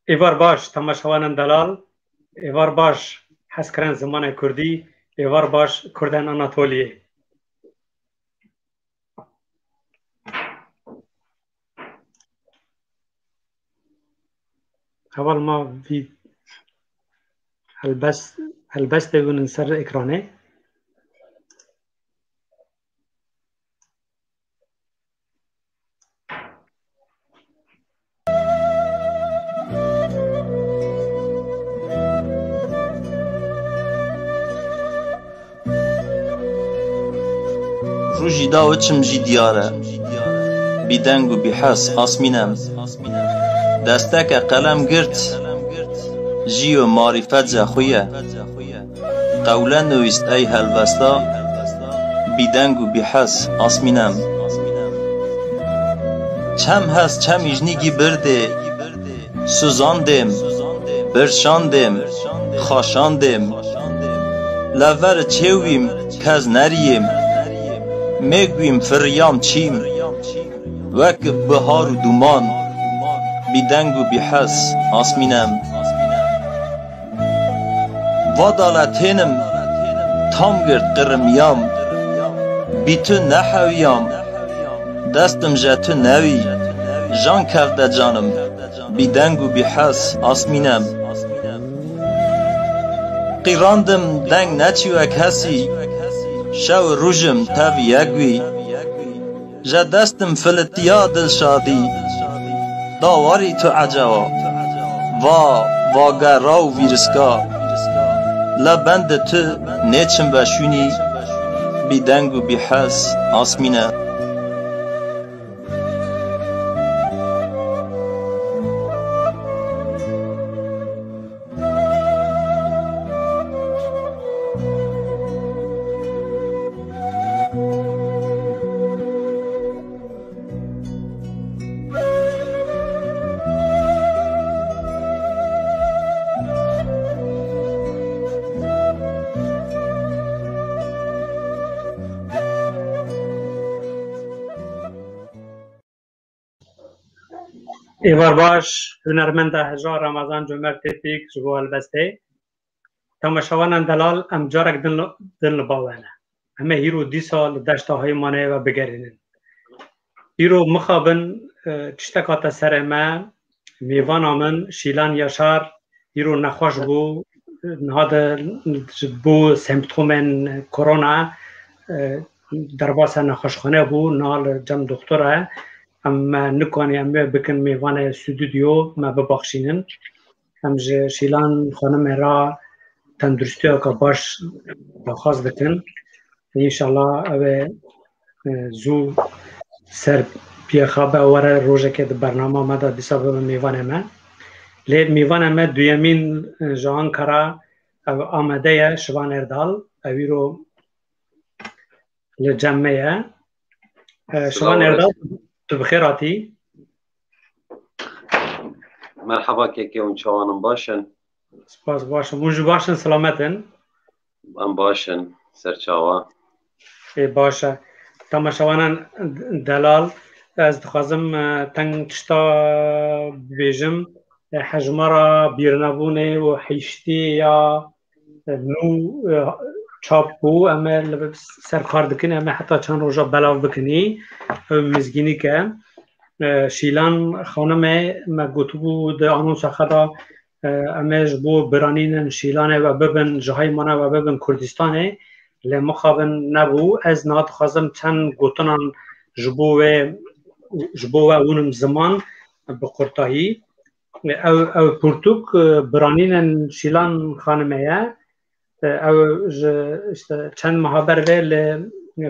ایوار باش تماشاوان دلال، ایوار باش حسکران زمان کردی، ایوار باش کردن آناتولیه. اول ما وی هلبست بگونن سر اکرانه. روجی داوت چم جی دیاره بیدنگ و بیحس آسمینم دستک قلم گرت جیو معرفت زخویه قولا نویست ای هلوستا بیدنگ و بیحس آسمینم چم هست چم ایجنیگی برده سوزاندم برشاندم خاشاندم لور چویم کز نریم میگویم فریام چیم وک بهار و دومان بیدنگ و بیحس آسمینم وادالتینم تام گرد قرمیام بی تو نحویام دستم جتو نوی جان کرده جانم بیدنگ و بیحس آسمینم قیراندم دنگ نچیوک هسی شو روژم تاوی یکوی جا دستم فلتیا دل شادی داواری تو عجوا واگرا و ویرسکا لبند تو نیچم بشونی بیدنگ و بیحس آسمینه ایوار باش هنرمند هزار رمضان جمعه تیپیک جبو البسته تماشاوان دلال ام جارک دل باوانه همه هیرو دی سال دشتا های مانه و بگرینن هیرو مخابن تشتکات سر ما میوان آمن شیلان یاشار هیرو نخوش بو نهاد بو سمپتومن کرونا در باس نخوشخانه بو نال جم دکتره اما نکنی اما بکن میوان استودیو ما ببخشینن هم شیلان خانم را تندرستی که باش بخواست بکن انشالله او زو سر پیخابه وره روژه که برنامه ما دا دیسا به میوان ما لید میوان ما دویمین جوان کرا او آمده شوان اردال اوی رو لجمعه شوان اردال تو بخیر آتی؟ مرحبا که اون چوانم باشن سپاس باشن موجو باشن سلامتن ام باشن سرچاوا باشه تماشاوانان دلال از دخوازم تنگ تشتا بیجم حجمارا بیرنبونه و حیشتی یا نو چاپ بو اما سرکار دکنی اما حتی چند روژا بلاو بکنی مزگینی که شیلان خانم ما گوتو بود آنونس خدا امیش بو برانین شیلانه و ببن جهای منه و ببن کردستانه لمخابن نبو از نهاد خوازم چند گوتنان جبو و اونم زمان بقرطاهی او پرتوک برانین شیلان خانمه او چند محابر ویل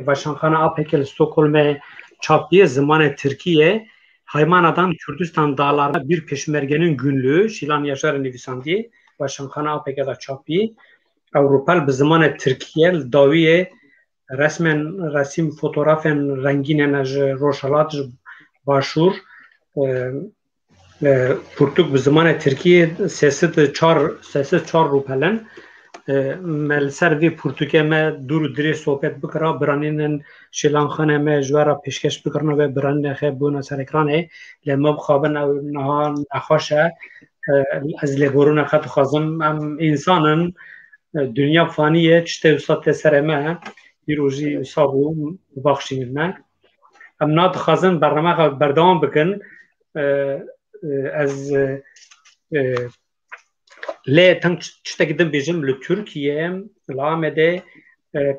وشانخانه آپیکل ستوکولم çaptiye zamanı Türkiye Haymanadan Kürdistan dağlarına bir peşmergenin günlüğü Şilan Yaşar Nivisandiye Başkanı APK'da çaptiye Avrupal bir zamanı Türkiye daviye resmen resim fotoğrafın rengine roşalat başur Purtuk bir zamanı Türkiye sesi çar rupelen ملسر وی پرتوکه ما دور دری صحبت بکرا برانین شیلان خانه ما جوارا پیشکش بکرنا و برانین خیب بونا سر اکرانه لما بخوابن او نها نخواشه از لبورون خط خازم ام انسانن دنیا فانیه چته وسط سرمه بیروجی صابو بخشین نه ام ناد خازم برنامه بردام بکن از لی تنگ چته گدم بیجم لترکیه لامده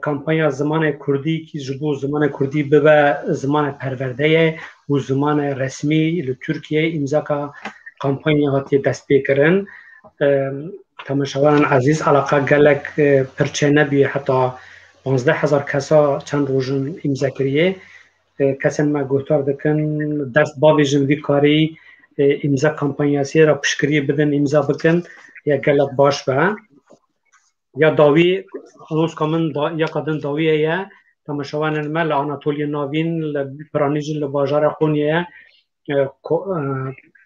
کمپانیا زمان کردی که جبو زمان کردی به زمان پرورده و زمان رسمی لترکیه امضا که کمپانیا هاتی دست بکرن تماشاوان عزیز علاقه گلک پرچه نبی حتی 15,000 کسا چند روزن امضا کریه کسان ما گفتار دکن دست باویجن وی کاری امضا کمپانیاسی را پشکری بدن امضا بکن یا گلک باش به یا داوی هنوز کامن یا قدن داویه یا تماشاوان ما لعناتولی ناوین لبرانیجن لباجار خونیه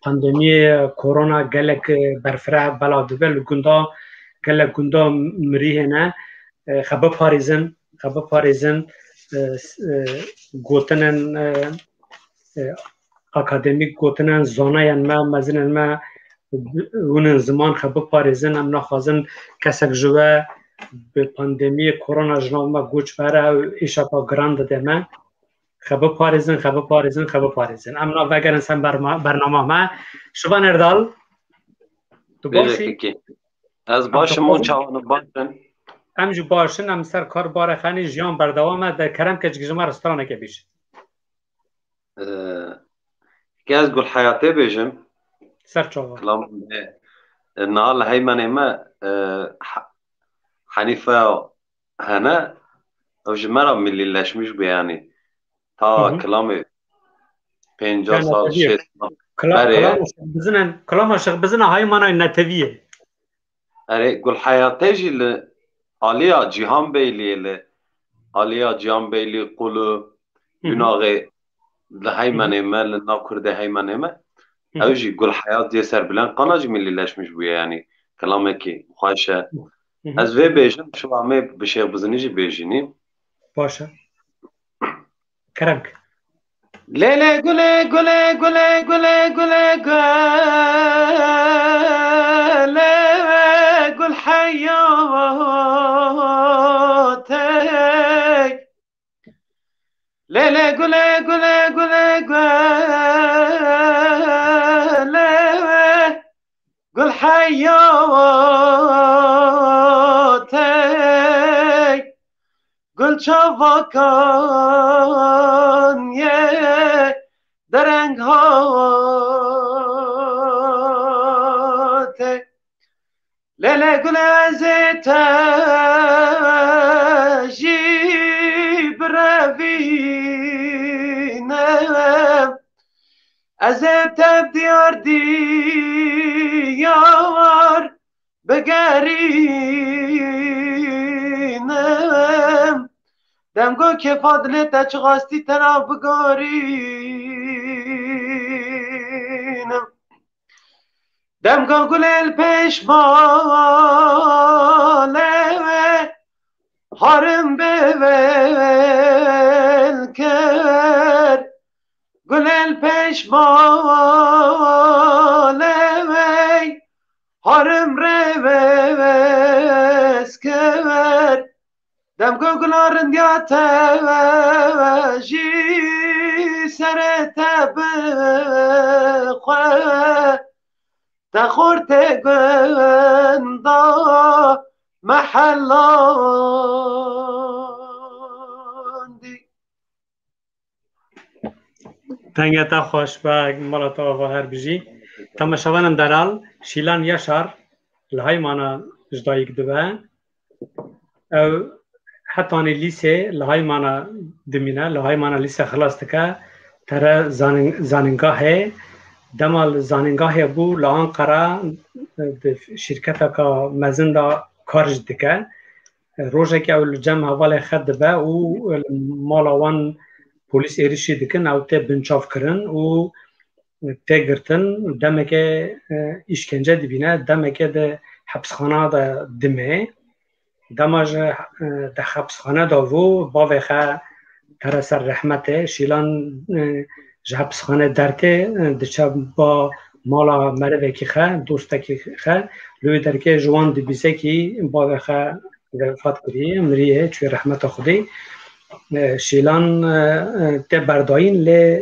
پاندمی کرونا گلک برفره بلا دبل گندا گلک گندا مریه نه خبر پاریزن گوتنن اکادمیک گوتنن زاناین ما مزنن ما اون زمان خبر پاریزن ام نخوازن کسک جوه به پاندمی کرونا جناب ما گوچ بره ایشا پا گراند دمه خبر پاریزن ام نا وگر انسان برنامه ما شبا نردال تو باشی؟ از باشمون چاوانو باشن ام جو باشن ام سر کار باره خانی جیان بردوامه در کرم که جگجمه رسترانه که بیشه که از گل حیاته بیشم سر چاوا کلام نال هیمنه ما حنیفه هنه او جمرا ملی لشمیش بیانی تا کلام 50 سال شد کلام عاشق بزنه های منای نتویه اره گل حیاته جی آلیا جیهان بیلی قلو یوناغی لهیمنه ما لناو کرده هیمنه ما او جی گل حیات دی سر بلن قانا جی ملی لشمیش بویه یعنی کلامه که خواهشه از وی بیجم شو همه بشه بزنی جی بیجینیم باشه کرم که لیله گله گله گله گله گله گله گل حیاته لیله گله گله گله گله گل حیاته گل چاواکان یه درنگ هاته لیله گل از تجی بروینم از تب دیار دیار بگرینم دمگو که فضلت چغاستی تنا بگارینم دمگو گل الپیش ماله هارم بول کر گل الپیش ماله هارم روز کر دمگو گلارن دیاته جی سر تب خواه تخورت گندا محلاندی تنگتا خوشبگ مالاتا و هر بجی تماشاوانم درال شیلان یشار لهای مانا جدایک دوه او حتی لیسه لهای مانا دمینه لهای مانا لیسه خلاص تکه تره زاننگاهه دمال زاننگاهه بو لان قرا شرکت که مزن دا کارج دکه روژه که اول جمع حوال خد به و مالاوان پولیس ایریشی دکن او ته بنچاف کرن و ته گرتن دمه که اشکنجه دبینه دمه که ده حبسخانه ده دمه دماج ده حبسخانه دا و باوی خواه ترسر رحمته شیلان حبسخانه درته دچه با مالا مرد کی خه دوست کی خه لوی درکه جوان دبیسه کی با خه وفات کری مریه چوی رحمت خودی شیلان ته برداین ل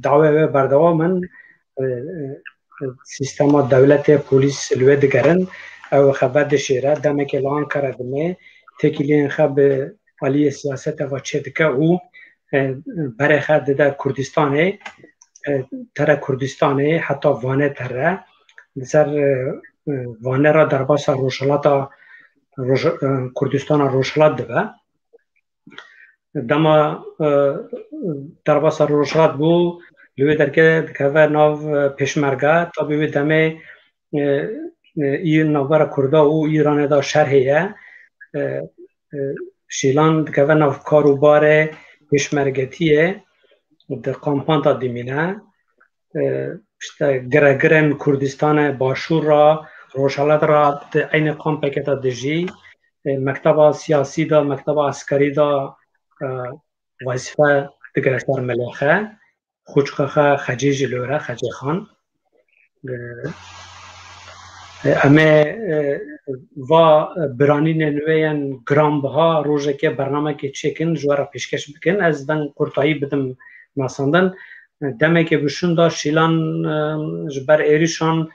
دعوه بردوا من سیستم دولت پلیس لوی دگرن او خبر شیره دمک اعلان کردمه تکیلین خب علی سیاست و چدکه او برای خد در کردستانه تر کردستانه حتی وانه تره سر وانه را در باس روشلات کردستان روشلات ده دما در باس روشلات بو لوی درکه که ناو پیشمرگه تا بیوی دمه این نوبر کرده و ایران دا شرحیه شیلان که ناو کاروبار پیشمرگتیه در کامپان دا دیمینه گرگرن کردستان باشور را روشالت را این کامپکت دجی مکتب سیاسی دا مکتب عسکری دا وظیفه دگرستر ملخه خوچخه خجیج لوره خجی خان اما و برانین نوین گرامب ها روزه که برنامه که چکن جوارا پیشکش بکن از دن قرطایی بدم ناساندن دمه که بشون دا شیلان جبر ایریشان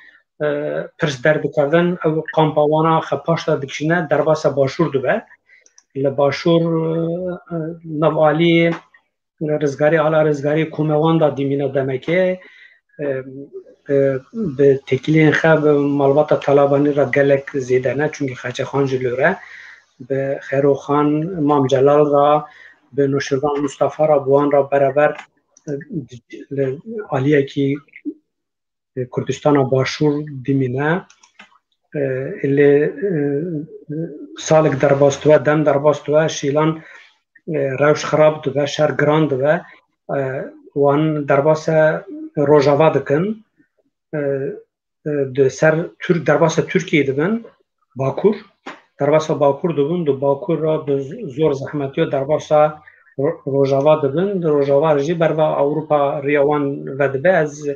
پرس در بکردن او قامپاوانا خپاش دا دکشینه در باس باشور دوبه لباشور نوالی رزگاری علا رزگاری کوموان دا دیمینه دمه که به تکیلین خواب مالبات طالبانی را گلک زیده نه چونکه خچه خان جلوره به خیرو خان امام جلال را به نوشیروان مصطفی را بوان را برابر علیه که کردستان باشور دیمینه اللي سالك درباستوه دم درباستوه شیلان روش خراب دوه شهر گراند دوه وان درباس روژاوا دکن ده سر درباس ترکیه دبن باکور درباس باکور دبن دو باکور را به زور زحمتی و درباس روژاوا دبن روژاوا رجی بروا اوروپا ریوان و دبه از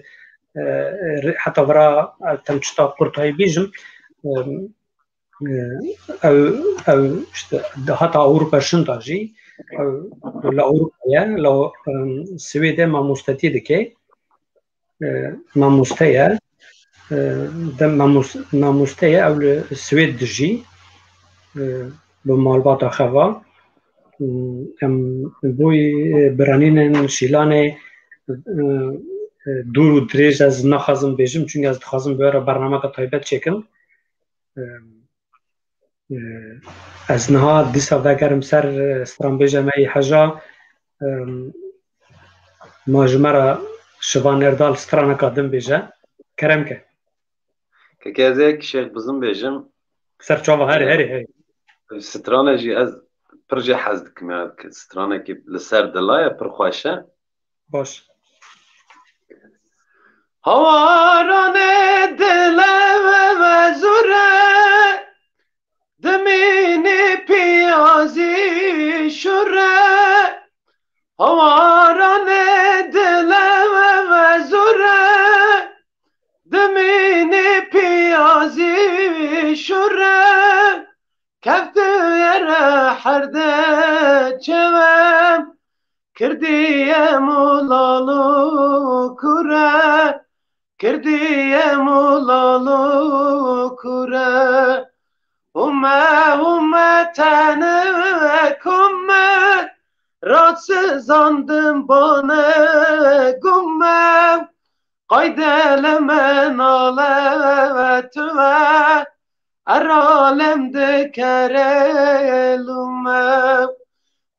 حتی برا تمچتا قرطایی بیجم او حتی اوروپا شنداجی لا اوروپا لا سویده ما مستطیده که ما مستیه ما مستیه او سوید دجی به مالبات خوا بوی برانین شیلان دور و دریج از نخوازم بیجم چون از خوازم بیاره برنامه که تایبت چکم از نها دیسا دگرم سر استران بیجم ای حجا ماجمه شبان اردال سترانه کادم بیجه کرم که که از یک شیخ بزن بیجم سر چاوه هری سترانه جی از پرجه حزد کمیاد که سترانه که لسر دلایه پرخواشه باش هواران دلم و زوره دمین پیازی شوره هواران دلم و زوره دمین پیازی شوره کفت یره حرده چوم کردیم لالو کوره کردیم لالو کوره همه تنکم رات سزاندم بانه گمم قایدل من آله تو ارالم دکرلومم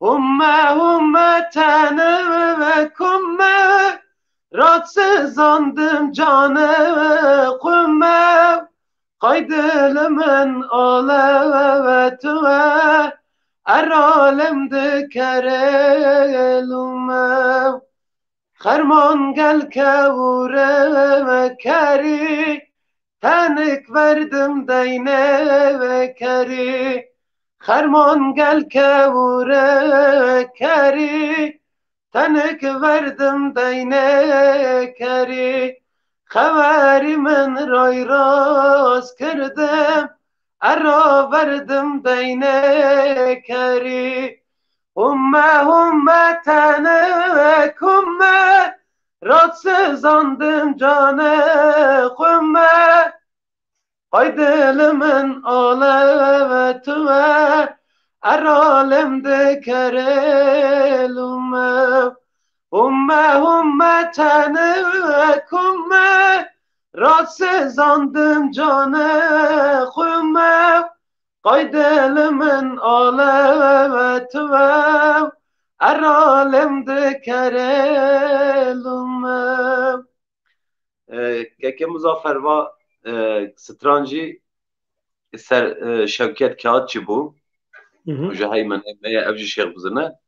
همه تنکم رات سزاندم جانه قمم قایدل من آله تو ارالم دکرلومم خرمان گل کوره کری تنک وردم دینه کری خرمان گل کوره کری تنک وردم دینه کری خبری من رای راست کردم ارا بردم دینه کری همه تنه کمه رات سزاندم جانه خمه های دل من آله توه ارالم ده کرلومه همه تنه کمه رات سزاندم جانه خمه های دل من آله توه ارالم ده کرلومه که مزافر و سترانجی سر شوکت کات چی بو وجه های من اوجی شیخ بزنه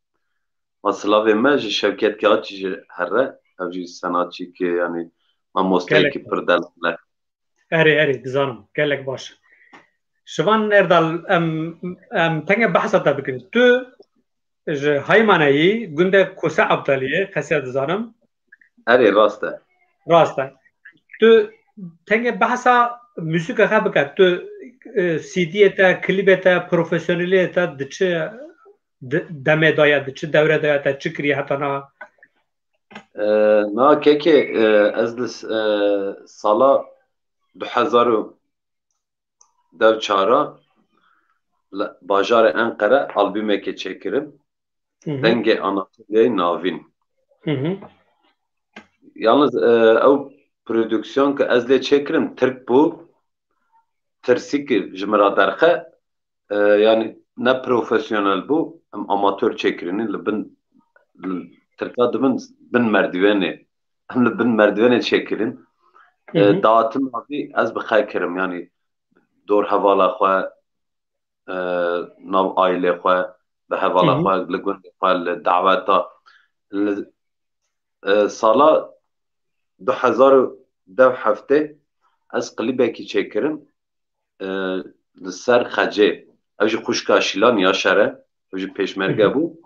مثلا ما شوکت کات چی هره اوجی سناتچی که یعنی ما مستعی که پردل نه اری بزنم کلک باشه شوان اردال تنگ بحث تا بکنی تو های منایی گنده کوسه ابدالیه خسیت زانم اری راسته تو تنگ بحثا موسیقی خواه بکرد تو سیدی تا کلیب تا پروفیسیونلی تا دچه دمه داید دچه دوره داید تا چه کری حتی نا که از سالا 2014 باجار انقره آلبومه که چکرم دنگ آناتولیای ناوین yalnız o prodüksiyon ki ez le çekirim Türk bu Türksik jimra derxe yani ne profesyonel bu hem amatör çekirini le bin Türk'ta bin merdiveni hem le bin merdiveni çekirin dağıtım abi ez bixay kirim yani dor hevala xwe nav aile xwe be hevala xwe li gund xwe li daveta sala 2017 از قلیبکی چکرم لسر خجه اوجی خوشکا شیلان یا شره اوجی پیشمرگه بو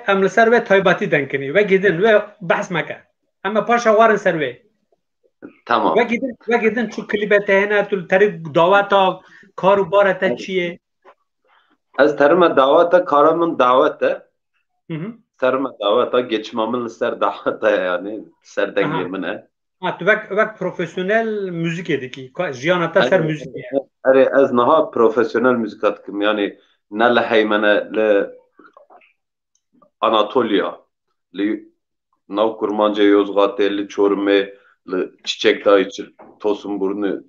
ام لسر و تایباتی دنکنی و گیدن و بحث مکه اما پاشا وارن سر و تمام و گیدن چو کلیبته هنه تو طریق دعوتا کارو بارتا چیه از طرم دعوتا کارمون دعوته سرم دعوتا geçmamın ser dağıta yani ser denge mine. Tu vek profesyonel müzik ediki. Jiyanata ser müzik. Ere az naha profesyonel müzik atkim yani ne le heymene le Anatolia le nav kurmanca Yozgat le Çorum'e le Çiçek Dağı için Tosunburnu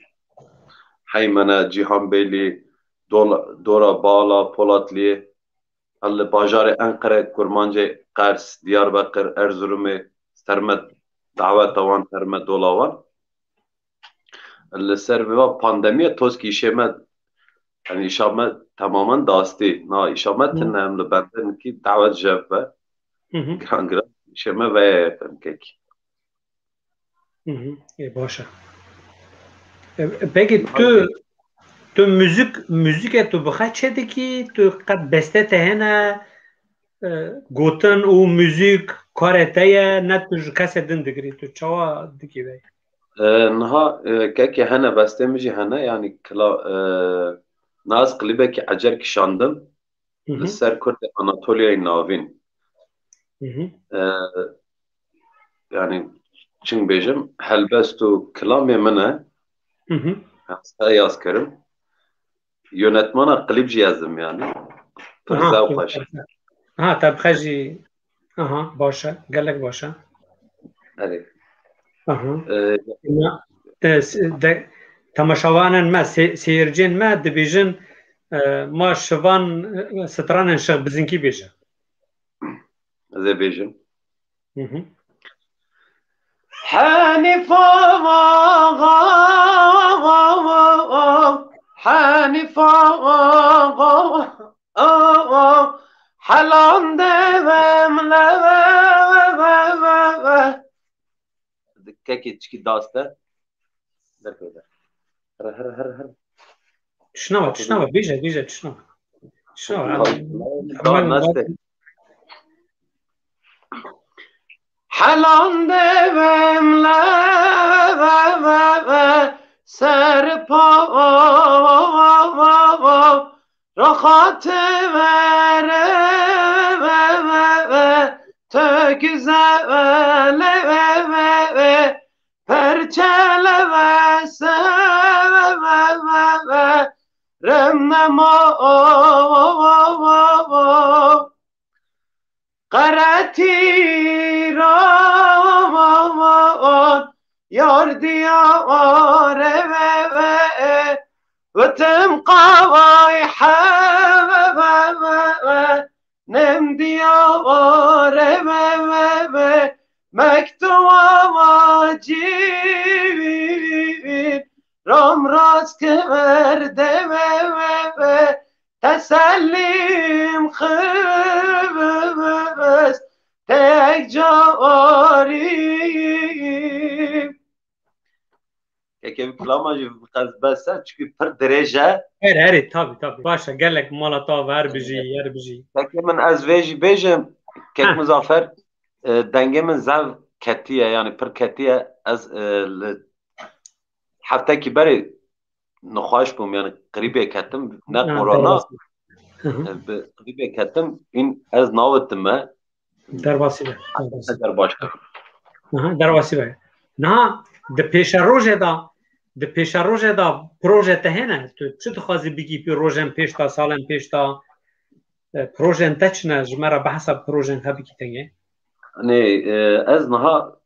heymene Cihanbeyli Dora Bağla Polatlı Halle bajarı Ankara kurmanca Kars, Diyarbakır, Erzurum'u sermet davet avan sermet dolavan. Halle serveva pandemiye toski işeme yani işame tamamen dasti. Na işame tenemli benden ki davet cevbe. Gran işeme ve yapemkek. Başa. Peki tu müzik tu bixay çedi ki tu qad beste tehena gotin u müzik kareteye ne tu kase din digri tu çawa diki bey. Naha keki hene bestemici hene yani kla naz klibeki acer kişandım. Ser Kürt'e Anatolia'yı navin. Yani çing bejim helbestu klamye mene yaz kerim. Yönetmana klipci yazdım yani. Pırza paşa. Ha tabi xaji. Aha başa. Gelek başa. Evet. Aha. Tamaşavanın ma seyircin ma dibijin ma şivan stranın şık bizinki bejin. Ze bejin. Hanifa Hanifa halan devem leve Keki çiki dasta. Derköyde. Her. Tüşnava, bije, tüşnava. حلان دوم لب سر پا را خاطر تو güzel perçele ve remnema قرتيران يار ديار وتمقى حباب نم ديار مكتوب واجب رام راست کرده تسلیم خبست tek carim. Keke bir klamacı kazbetse çünkü pır derece. Her tabi. Başa gelek malata ver biji, yer biji. Keke min ez veji bejim kek Muzaffer dengemin zav ketiye yani pır ketiye ez haftaki beri nexwaş bûm yani qrîbê ketim ne korona qrîbê ketim in ez nawetim me Derbasî be. derbaş Derbasî be. Na di pêşerojê da proje te hene tu çi dixwazî bikî pê rojên pêş ta salên pêş ta projên te çi ne ji me re behsa projên te bikî tengê Hani ez niha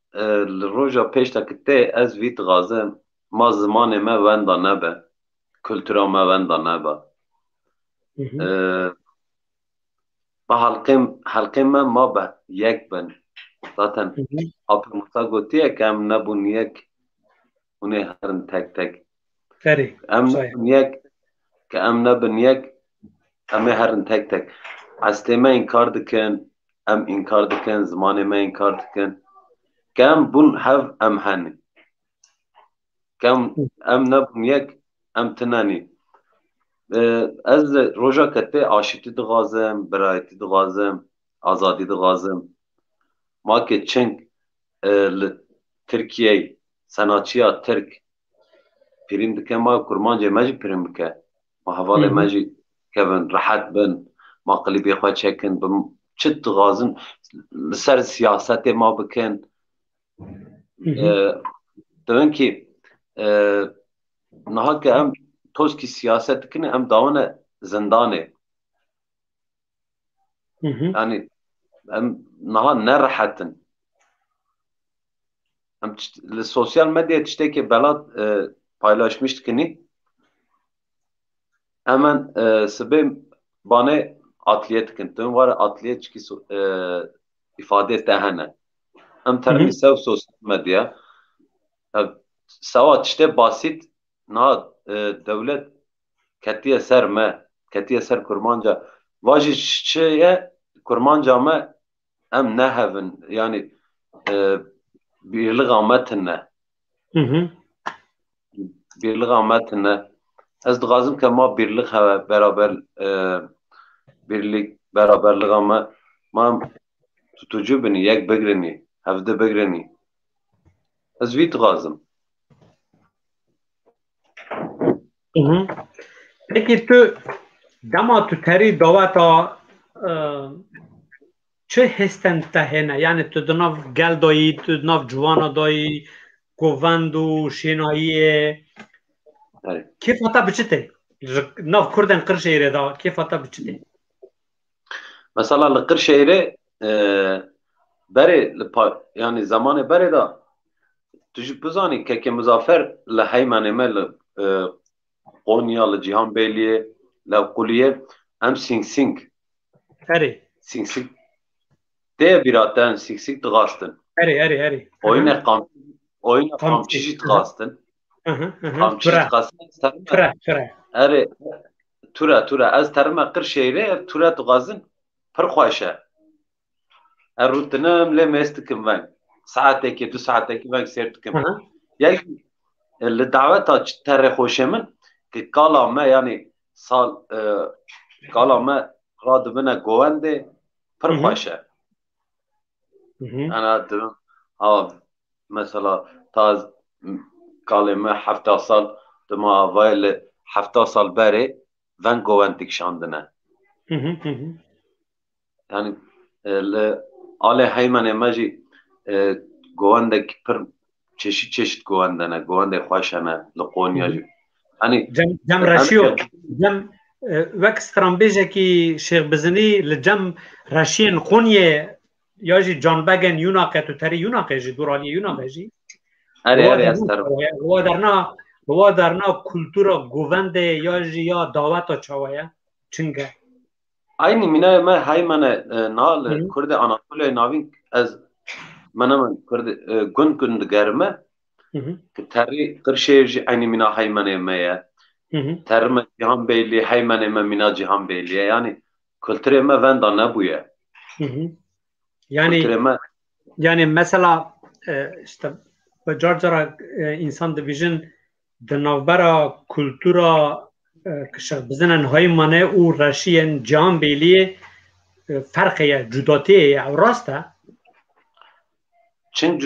li roja pêştekî tê ez vî dixwazim ma zimanê me wenda nebe kultura me wenda nebe bi helqên me ma be yek bin zaten Apir Musa gotiye ki em nebûn yek hûnê herin tek ferî em nebûn yek ki em nebin yek em ê herin tek hestê me înkar dikin em înkar dikin zimanê me înkar dikin ki em bûn hev em henî ki em nebûn yek em tinenî ez roja ketê aşîtî dixwazim birayetî dixwazim azadî dixwazim makê çing li Tirkiyeyê sanatçıya Tirk pîrîn dike ma kurmancê me jî pîrîn bike ma hevalê me jî kevin rehet bin ma klîbê xwe çekin çi dixwazin li ser siyasetê ma bikin dibin kî niha ki em toskî siyaset dikin em dawine zindanê yani em niha nerehetin em li sosyal medyayê tiştekî belat paylaşmış dikinî hemen sibê banê atliye dikin tim were atliye çikî ifadê te hene em termî sew sosyal medya sewa tiştê basît niha dewlet ketiye ser me ketiye ser kurmanca vajî çi ye kurmanca me em nehevin yani birliğa me tune birliğa me tune ez dixwazim ke ma birlik heve beraber birlik beraberliğa me ma tutucu binî yek bigrinî hevdê bigrinî ez vî dixwazim Peki tu dema tu terî daweta çi histen te hene yani tu di nav gel dayî tu di nav civana dayî govend û şênayiyê kêfa te bi çi tê ji nav Kurdên Qirşehîrê da kêfa te bi çi tê mesela li Qirşehîrê berê yani zamanê berê da tu jî bizanî keke Muzaffer li heymanê me li Konya li Cîhanbêliyê li Quliyê em sing herî tê bîratin sing dixwastin herî oyînê qamçî jî dixwastin qamçî dixwastin ture erê ture ez terime Qirşehîrê ture dixwazin pir xweş e er rûtinim lê mêst dikim veng saetekê du saetekî veng sêr dikim yek li daweta terê xweşê min ki kala me yani sal kala me radibine govendê pir xweş e yani dibin مثلا تا کلمه 70 سال دما اوایل 70 سال بره ون گوند کشاندنه یعنی آل هیمن مجی گوند پر چشت گوندنه گوند خوشنه لقونیا جی یعنی جم رشیو جم وقت استرامبیجه کی شیخ بزنی لجم رشین قونیه یا جی جان بگن یوناقه تو تری یوناقه جی دورالی یوناقه جی اره استر و درنا کلتورا گوونده یا جی یا دعوت چاویه چنگه aynı mina ma hay mana nal Kurde Anatolia navin az mana Kurde gun germe tari Kırşehir aynı mina hay mana ya terme Cihan Beyli hay mana mina Cihan Beyli yani kültüre ma venda ne bu ya yani mesela işte bacarcara insan division denavbera kültüra که بزنن های منه او رشین جان بیلی فرقیه جداتیه او راسته چند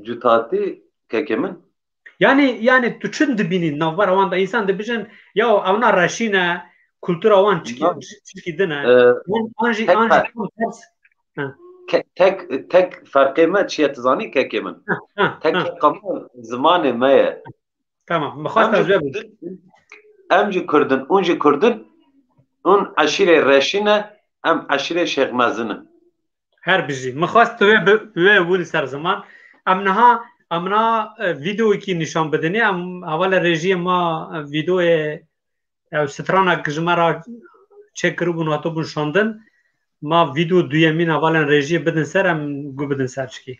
جداتی که کمن yani تو چند دبینی نوبر اوان دا انسان دبیجن یا اونا رشینه کلتور اوان چکی دنه آنجی تک فرقی ما چیه تزانی که کمن تک قمال زمان مایه tamam مخواست از امجی کردن اونجی کردن اون عشیره رشینه ام عشیره شیخ مزنه هر بیجی مخواست توی بولی سر زمان امنا ویدیوی که نشان بدنی اول رژی ما ویدیو سترانه کجمه را چک کرو بون و تو بون شاندن ما ویدیو دویمین اول رژی بدن سر ام گو بدن سر چکی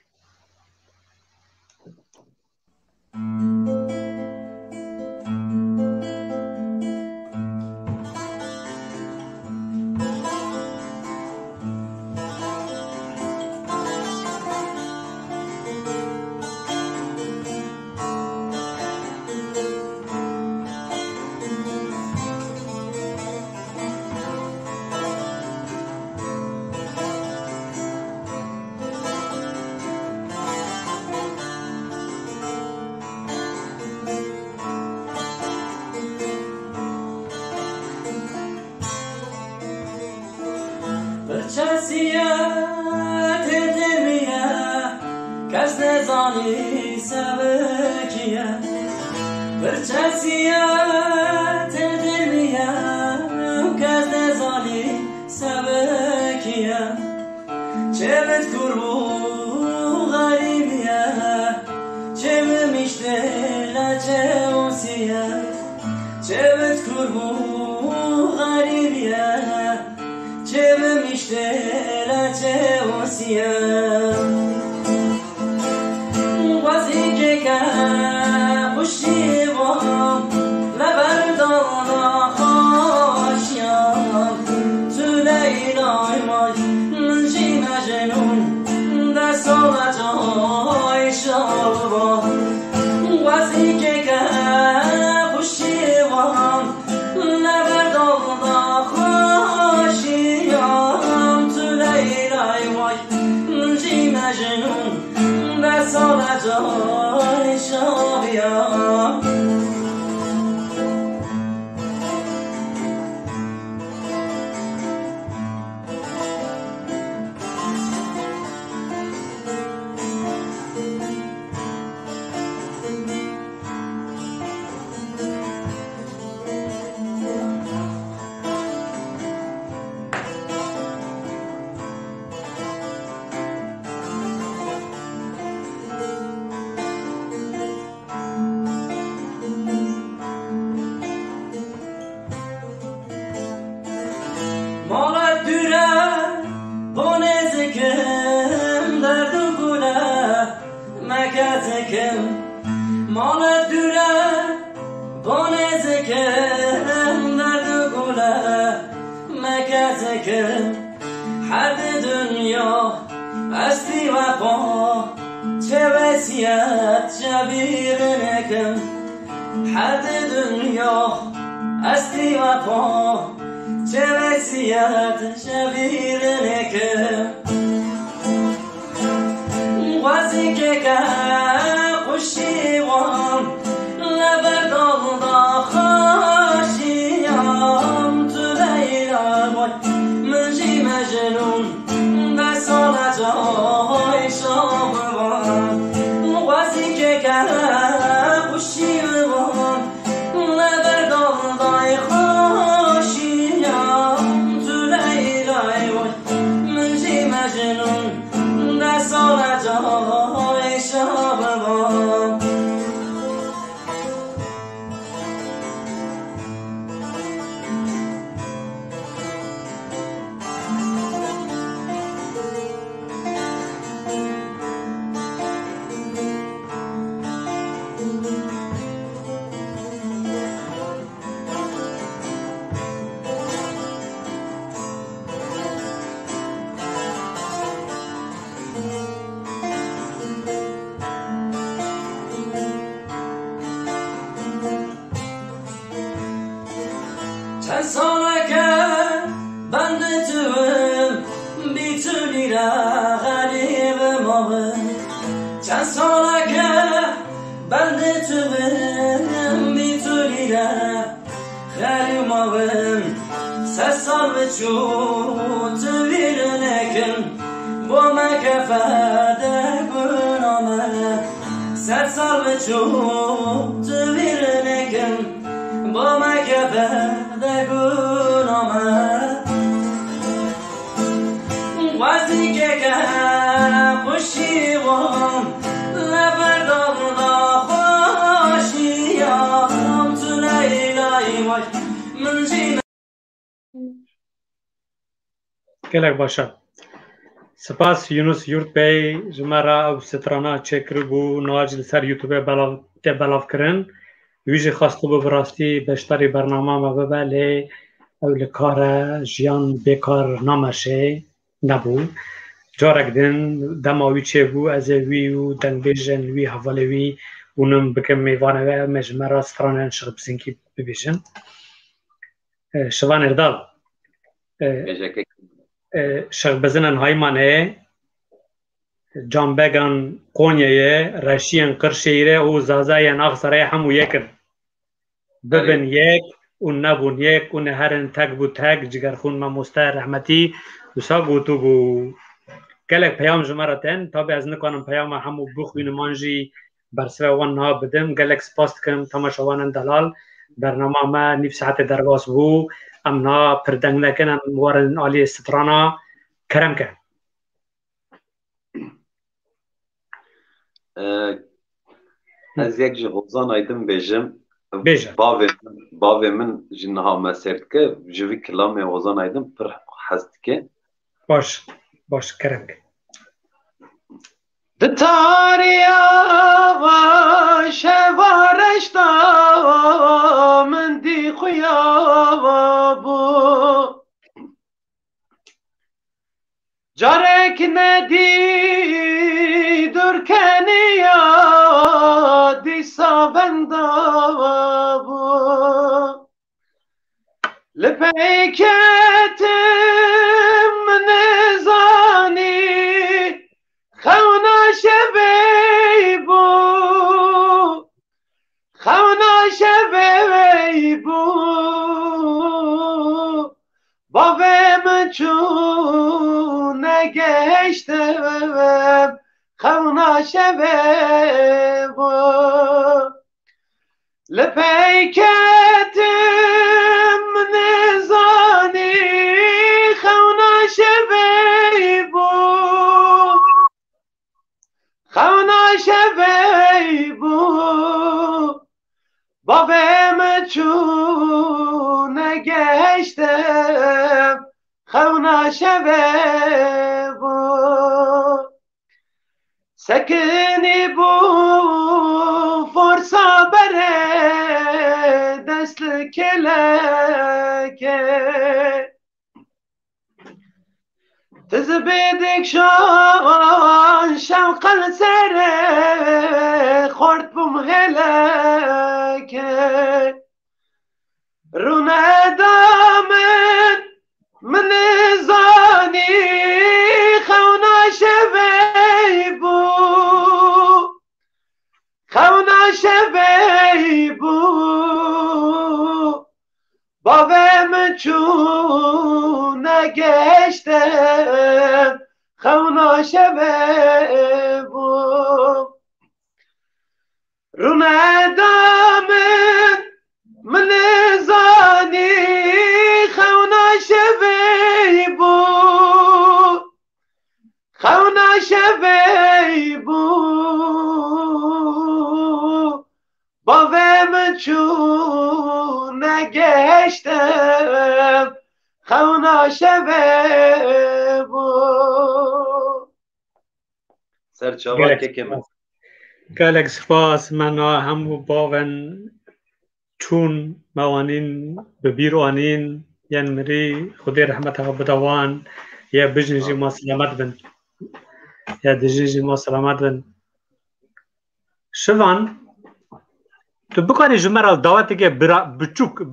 شخصیت دلمیه کس نزانی سبکیه بر شخصیت دلمیه کس نزانی سبکیه چه بد کرو غریبیه چه بمیشتله چه اونسیه چه بد کرو غریبیه چه بمیشتله چه اونسیه وزی که خوشی بام لبردان خوشیم تو لیلای مای من جی مجنون دست آمجای شبا وزی که خوشی بام لبردان خوشیم تو لیلای مای من جی مجنون دست آمجای شبا مالت دوره بونزکم درد و گله مکتکم مالت دوره بونزکم درد و گله مکتکم حد دنیا استی و پا چه وسیعت شبیه نکم حد دنیا استی و پا چه وسیعت شبیه نکم وزی که که خوشیوان لبر دالدا خاشیم تو لیلا وای من جی مجنون دستانت های شابوان وزی که که خوشیوان لبر دالدای خاشیم تو لیلا وای من جی مجنون دستانت های شابوان چند ساله که بند تویم بیتونی را غریب ماهم چند ساله که بند تویم بیتونی را غریب ماهم 3 سال بچو تویر نکن با مکفده گنامه 3 سال بچو تویر نکن با مکفده گنامه وزی که که خوشیوان لبر دالدا خوشیم تو لیلای وای من جی گلک باشه سپاس یونس یورت بی جمرا او سترانا چکر بو نواج لسر یوتیوب بلاف کرن ویژه خواسته بو براستی بشتری برنامه ما بباله او لکار جیان بیکار نامشه نبو جارک دن دماوی چه بو از وی و دنگ بیجن وی حواله وی اونم بکم میوانه و مجمرا سترانن شغب بسنکی ببیجن شوان اردال شغب بزنن های منه جانبگان قونیه رشیان قرشیره او زازای ناخسره همو یکن ببن یک اون نبون یک اون هرن تک بو تک جگرخون ما مستر رحمتی دوسا گوتو بو گلک پیام جمرتن تابع از نکنم پیام همو بخوین مانجی برسوه وان ها بدم گلک سپاست کم تماشاوان دلال برنامه ما نیف ساعت درباس بو امنا پردنگ نکنن موارن آلی سترانا کرم کن از یک جهوزان ایدم بیجم بیجم باوی من جنها مسرد که جوی کلام وزان ایدم پر حست که باش کرم کن د تاریا و شوارشتا من دی خویا بو جارک ندی درکنیا دی ساوندا بو لپیکتم نزانی خونا شبی بو بابم چون نگشتم خونا شبی بو لپیکتم نزانی خونا شبی بو بابم چون نگشتم خونا شبی بو سکنی بو فرسا بره دست کلکه تزبیدک شان شوقل سره خورد بوم هلکه رونه دامن من زانی خونا شوی بو چون نگشتم خونا شبه بو رو ندامن من زانی خونا شبه بو خونا شبه بو باوم چون نگشتم خونا شبه بو سرچاوا که من گلک سپاس من همو باون چون موانین ببیروانین یعنی مری خدای رحمت ها بدوان یا بجنجی ما سلامت بن یا دجنجی ما سلامت بن شوان تو بکنی جمعه دعوتی که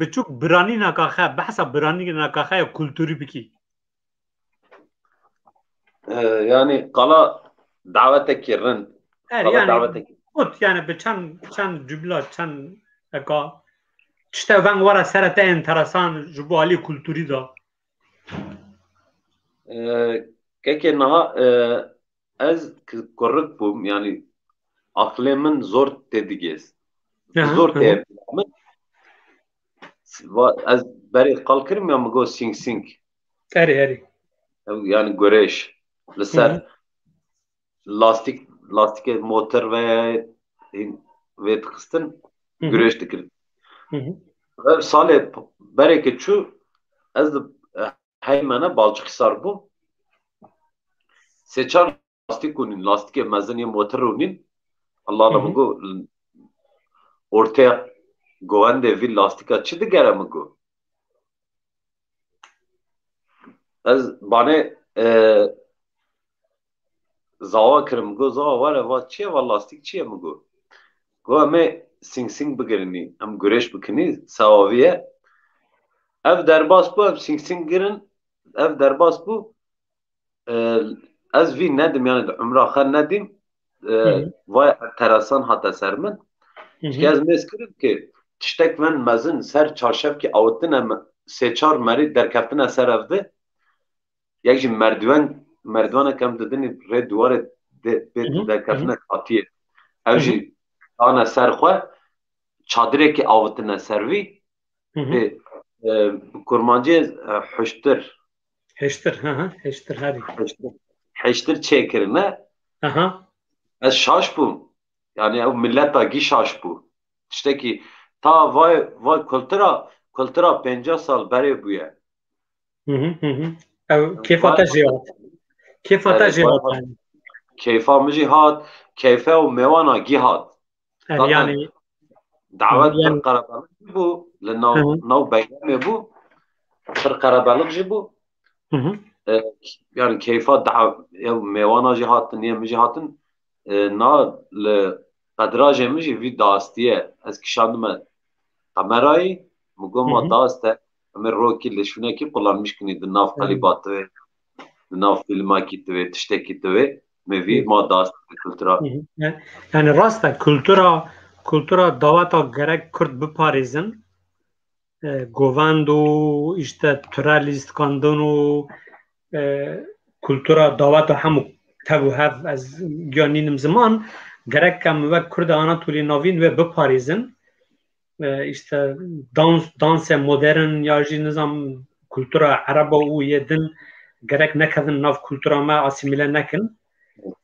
بچوک برانی نکاخه بحثا برانی نکاخه کلتوری بکی یعنی قلا دعوتك رن يعني قلت يعني بچند جمله چند اکا چتا وان ورا سرته انترسان جبوالی کلتوری دا که نها از کرک بوم يعني عقل من زور تدگیست زور تدگیست از برای قال کرم یا مگو سینگ سینگ اری يعني گریش لسر لاستیک موتر و تخستن گریش دکرد سال برای که چو از هیمانه بالچخی سار بوم سه چار لاستیک کنین لاستیک مزنی موتر رونین الله را مگو ortaya goğende vi lastika çi digere mi go? Ez bana zava kirim go zava var eva çiye var lastik çiye mi go? Go eme sing bigirini em güreş bikini savaviye ev derbas bu ev sing girin ev derbas bu ez vi nedim yani umra xer nedim vay terasan hatta sermin که از مسکرد که تشتک من مزن سر چارشب که آوتن سه چار مری در کفتن سر افده یک جی مردوان کم دادنی ری دوار در کفتن کاتیه او جی آن سر خواه چادره که آوتن سر وی کرمانجی حشتر هاری حشتر چه کرنه از شاش بوم yani o millet da gişaş bu. İşte ki ta vay kultura 50 sal beri bu ya. Keyfata cihat. Keyfa mı cihat, keyfe o mevana gihat. Yani davet bir karabalık bu, lenav beyleme bu, bir karabalık bu. Yani keyfa mevana cihatın, niye mi cihatın? نا لقدراج مجي في داستيه از كشاندم كاميراي مقوم داسته من روكي اللي شفنا كي kullanmış كني دناف قليبات دناف فيلماكي توي تشتكي توي ما في ما داست كولتورا يعني راستا كولتورا دواتا gerek Kürt بپاريزن گوواندو işte ترالیست کاندونو كولتورا دواتا همو تبو هف از گیانینم زمان gerek کم و کرد آناتولی نوین و بپاریزن işte dans modern یا جی نظام کلتورا عربا و یدن gerek نکدن ناف کلتورا ما اسیمیله نکن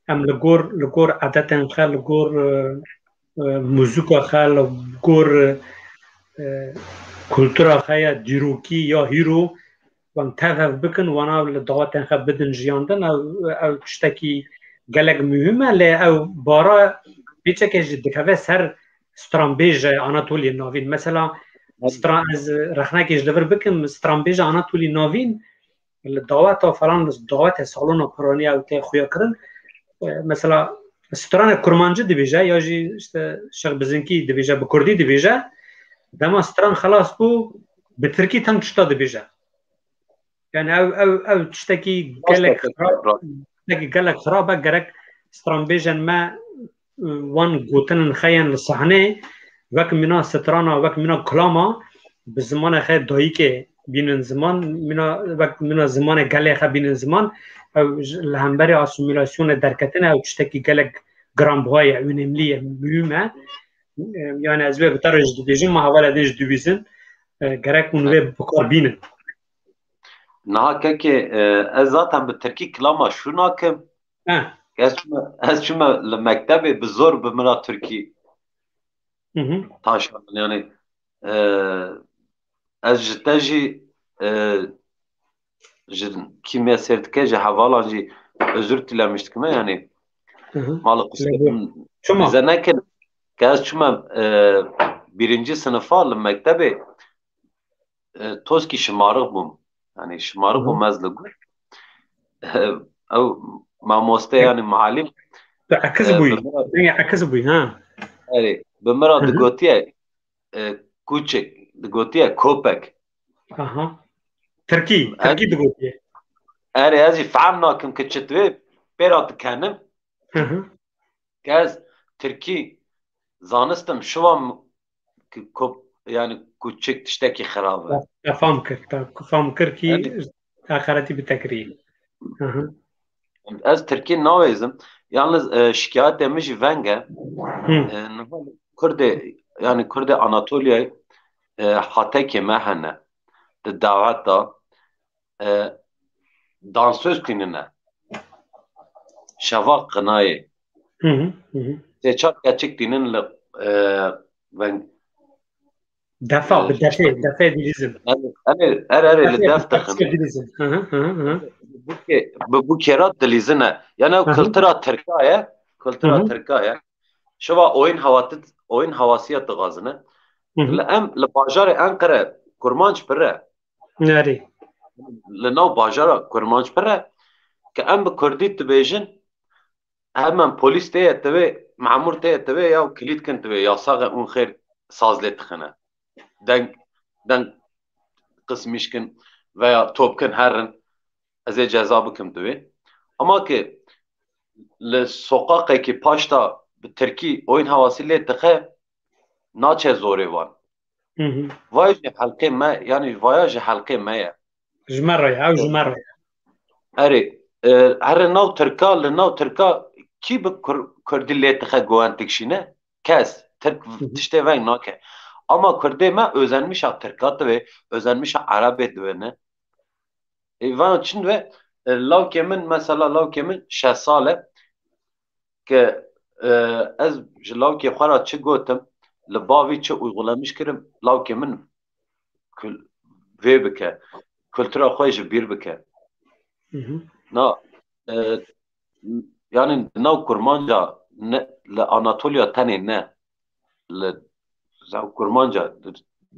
ام لگور عادتن خل لگور موزیکا خل لگور کلتورا خیا دیروکی یا هیرو وان تفاف بکن وانا لدعوتن خب بدن جیاندن او تشتکی گلگ مهمه لی او بارا بیچه که دکوه سر سترانبیج آناتولی ناوین مثلا از رخنکیش دور بکن سترانبیج آناتولی ناوین لدعوت فلان دعوت سالون پرانی او تی خویا کرن مثلا ستران کرمانجه دیبیجه یا جی شق بزنکی دیبیجه بکردی دیبیجه دما ستران خلاص بو به ترکی تن چتا دیبیجه يعني او تشتكي قالك خرابه قالك سترامبيجن ما وان قوتن خيان للصحنه وك منا سترانا وك منا كلاما بالزمان خير دايكه بینن زمان منا زمان گله خ بینن زمان او لهمبری اسیمیلاسیون درکتن او چتکی گله گرامبهای önemli mühime yani az ve betaraj dibijin ma havala dij dibizin gerek onu ve bakar binin. Naha ki ez zaten bi Türkî kilama şu nakim. Ez çuma li mektebê bi zor bi mina Türkî taşan yani ez ji te jî ji kîmya sêrdike ji hevalan jî özür dilemiş dikime yani malı qusum bize nekin ki ez çuma birinci sınıfa li mektebê toskî şımarık bûm yani şımarık bûm ez li gur ew mamoste yani muallim عکس بوی عکس بوی ها erê bi min re digotiye kûçik digotiye kopek aha Türkî digotiye erê ez jî fehm nakim ki çi divê pêra dikenim ki ez Türkî zanistim şivan yani kûçik tiştekî xirab e fam kir ki axiretî bi tekrîr ez Türkî navêzim yalnız şikayetê min jî veng e Kurdê yani Kurdê Anatolyayê hatekê me hene di dawet da dansöz tînine şeva qinayê têçar keçik tînin li veng defa bi defê dilîzim erê li def dixin bu kêra dilîzine yani ew kultura Tirka ye şeva oyun havasiyet dixwazine li em li bajarê Enqere kurmanc pir e li nav bajara kurmanc pir e ki em bi Kurdî dibêjin hemen polis tê divê memûr tê divê ya kilît kin divê ya saxe û xêr saz lê dixine deng qismîşkin veya topkin herin ez ê ceza bikim divê ama ki li soqaqekî paşta bi Tirkî oyun havasî lê dixe naçe zorê wan vay ji helqê me yani vaya ji helqê me ye ji me re ew ji me re erê herê nav Tirka li nav Tirka kî bi Kurdî lê dixe guhan dikişîne kes Tirk tiştê veng nake ama Kurdê me özenmişa Tirka divê özenmişa Erebê divêne van çin ve lavkê min mesela lavkê min 6 sal e ki ez ji lavkê xwe re çi gotim li bavê çi uygulamış kirim lavkê min vê bike kultura xwe ji bîr bike na yani nav kurmanca li Anatolya tenê ne li kurmanca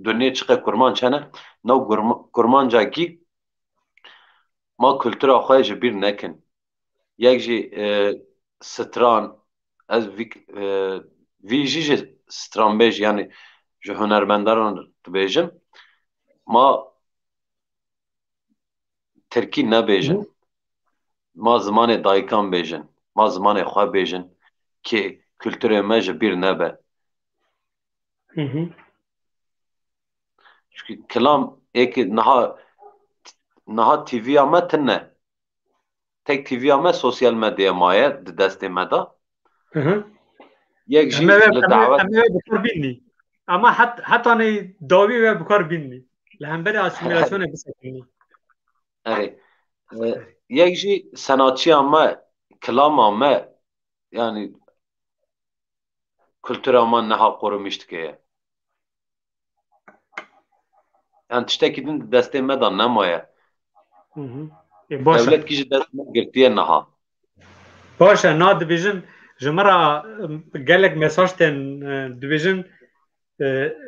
dunyê çiqe kurmanc hene nav kurmanca gî ma kultura xwe ji bîr nekin yek jî stran ez vî jî ji stranbêj yani ji hunermendaran dibêjim ma Tirkî nebêjin ma zimanê dayîkan bêjin ma zimanê xwe bêjin ki kulturê me ji bîr nebe çünkü kilam êkî niha TVya me tune tek TVya me sosyal medyaya maye di destê me da yek jî li dawet bikar bînî ama hetanê dawî ve bikar bînî li hemberî asimilasyonê bisekinî erê yek jî sanatçiya me kilama me yani kultura me niha qorumiş dike ye yani tiştekî din di destê me da nemaye devlet kî ji dest me girtiye niha baş e na dibêjin ji me re gelek mesaj tên dibêjin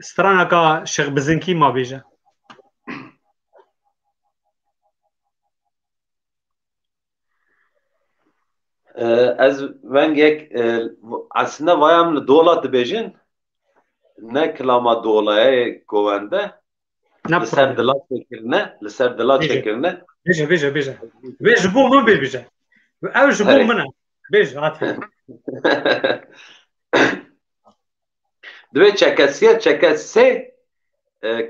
straneka Şex Bizinkî ma bêje ez vengek aslında vayam li dola dibêjin ne kilama dolayê govende li ser dila çêkirine li ser dila çêkirine bêje vê ji bo min bêbêje ew ji bo min e bêje hate divê çekesiye çekesê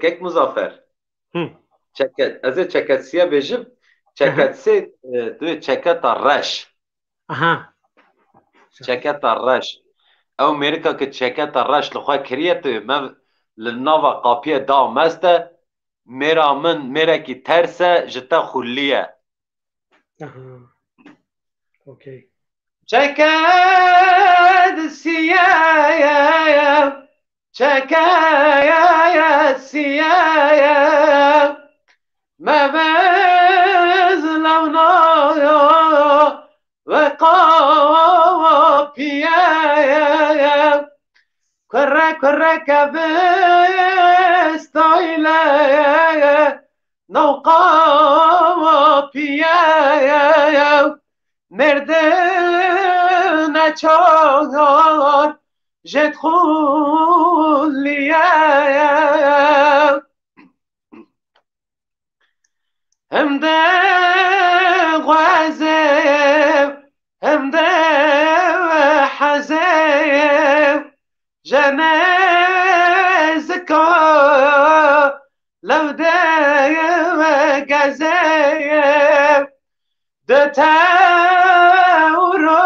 kek Muzaffer çeket, ez ê çeketsiye bêjim, çeketsê tu çeketa reş. Aha. Çeketa reş. Ew Mêrika ki çeketa reş li xwe kiriye tu me li nava qapiye da meste mêra min mêrekî ters e ji te xulliye. Aha. Okey. çeket siyaya çekaya siyaya mevez lavnaya ve kapiyaya kırre kırre kebestayla navqa piyaya merdene çağır jet hulliyaya hem de gazev hem de hazev cenazka levde gazev de tevra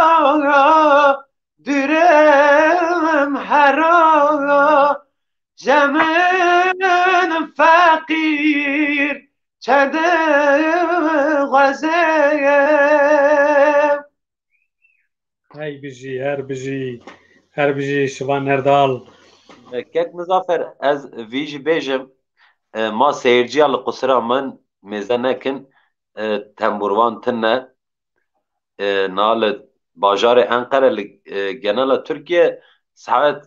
dürem hara zemin fakir çede gazev. Hey bijî, her bijî şivan Erdal. Kek Muzaffer ez vî jî bêjim ma seyirciya li qusira min mêze nekin temburvan tune nal bajarê Enqere li genela Tirkiye saet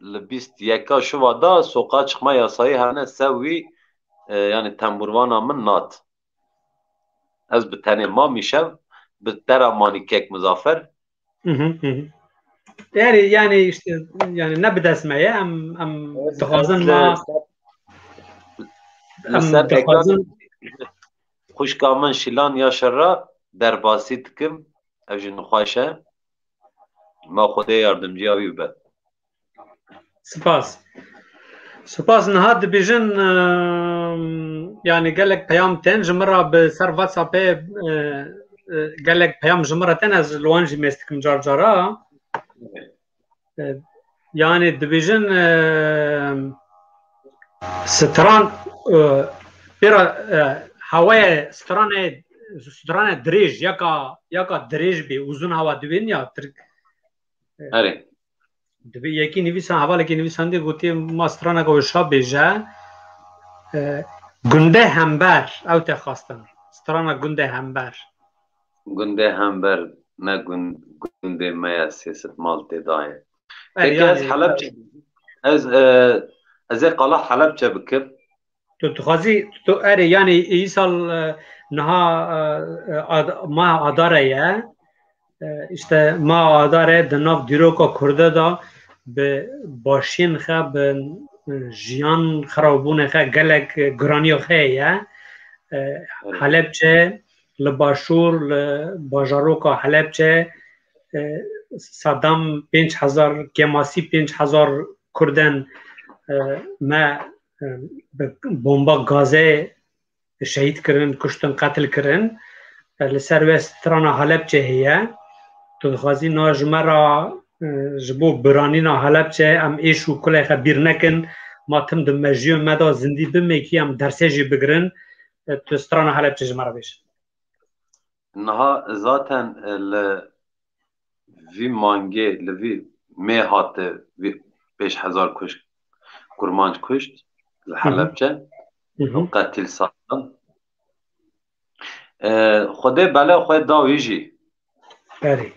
li bîst yeka şuva da soqağa çıkma yasayî hene sev wî yani temburvana min nat. Ez bi tenê ma mîşev bi dera manî Kek Muzaffer. Yani işte yani ne bidesmeye em dixwazin ma Li ser ekranê xwişka min Şîlan Yaşar'a derbasî dikim ev jî nixweş e ma Xwedê yardımcıya wî be. Spas niha dibêjin yani gelek peyam tên ji min re bi ser WhatsAppê gelek peyam ji min re tên ez li wan jî mêst dikim car cara yani dibêjin stran pêra hewayê stranê dirêj yeka dirêj bê uzun hewa dibên ya Erê. Dibê yekî nivîsan hevalekî nivîsandî gotiye ma straneka wişa bêje gundê hember ew tê xwastin strana gundê hember. Gundê hember ne gundê me ya sêset mal tê daye. Peki ez Helepçe ez ê qala Helepçe bikim. Tu dixwazî tu erê yani îsal niha ma Adarê ye işte ma Adarê di nav dîroka Kurde da bi başiyên xwe bi jiyan xirabûnê xwe gelek giraniya xwe ye Helepçe li başûr li bajaroka Helepçe sedem 5,000 kemasî 5,000 Kurden me bomba gazê şehîd kirin kuştin qetil kirin li ser wê strana Helepçe heye tu dixwazî niha ji me re ji bo biranîna Helepçe em êş û kulê xwe bîr nekin ma tim di mejiyê me da zindî bimêkî em dersê jî bigirin tu strana Helepçe ji me re bêj. Niha zaten li vî mangê li vî mê hate vî 5,000 kurmanc kuşt li Helepçe qetil satan. Xwedê bela xwe da wî jî. Erê.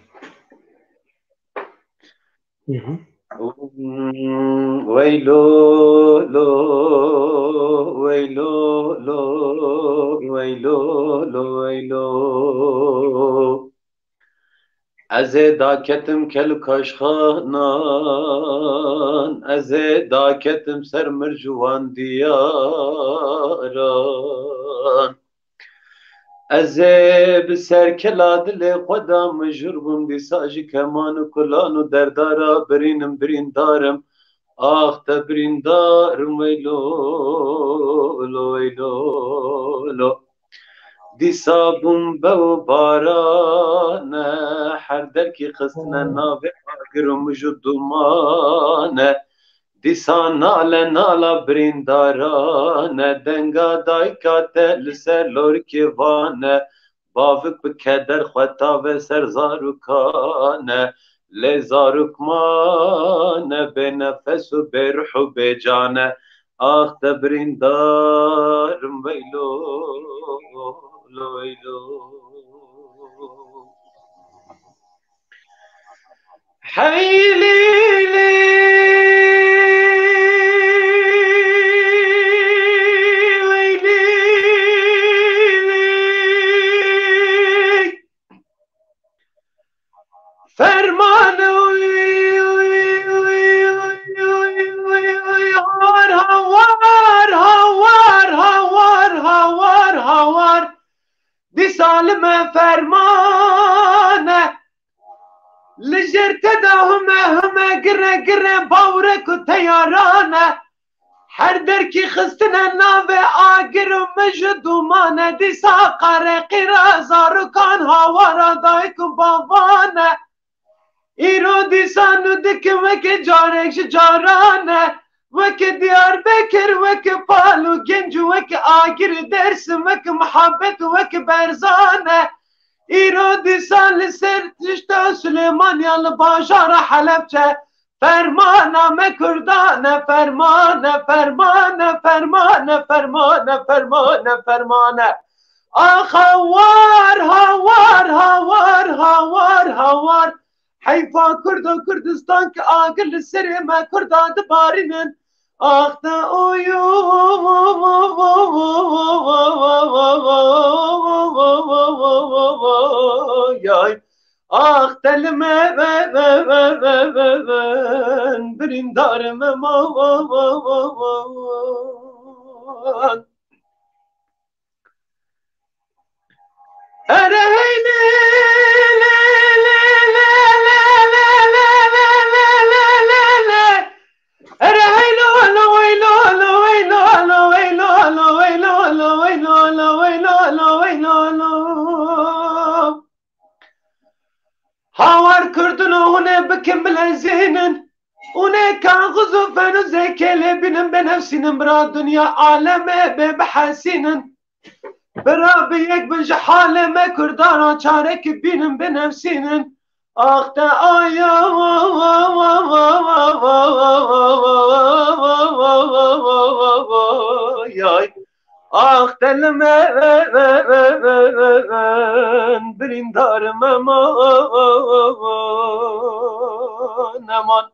Weylo lo weylo lo weylo lo weylo ez ê daketim kel kaşxanan ez ê daketim ser mirciwan diyaran ez ê bi ser kela dilê xwe da mijûr bûm dîsa ji keman û kulan û derdara birînim birîndarim آخ تبریندارم ویلو لو ویلو لو دیسا بوم بو بارانه هر درکی خستنه ناوی آگرم جدومانه دیسا ناله نالا بریندارانه دنگا دایکا تل سر لورکی وانه باوک بکدر خطا و سر زاروکانه لی زاروکمانه به نفس و به روح و به جانه آخ تبریندارم ویلو ویلو حیلی فرمان هوار دی سالم فرمانه لجرت دا همه گره گره باورک و تیارانه هر درکی خستنه ناوه آگر و مجدومانه دی ساقر قیره زارکان هوارا دایک و بابانه ایرو دیسانو دکه وکه جارکش جارانه وکه دیار بکر وکه پالو گنج وکه آگر درس وکه محبت وکه برزانه ایرو دیسان لسر تشتا سلیمان یال باشار حلبچه فرمانه مکردانه فرمانه فرمانه فرمانه فرمانه فرمانه فرمانه آخ هوار هوار هوار هوار هوار حیفا کرد و کردستان که آگر لسر ما کرد دبارینن آخ دا اویو آخ تلمه بریندارم مان اره هیلی هاور کردن اونه بکن بلزینن اونه کاغذ و فن و زکله بینن بنفسینن برا دنیا عالمه بحسینن برا بیک بنج حالمه کردانا چاره که بینن بنفسینن آخ تا آیا آخ تلمه بریندارم امان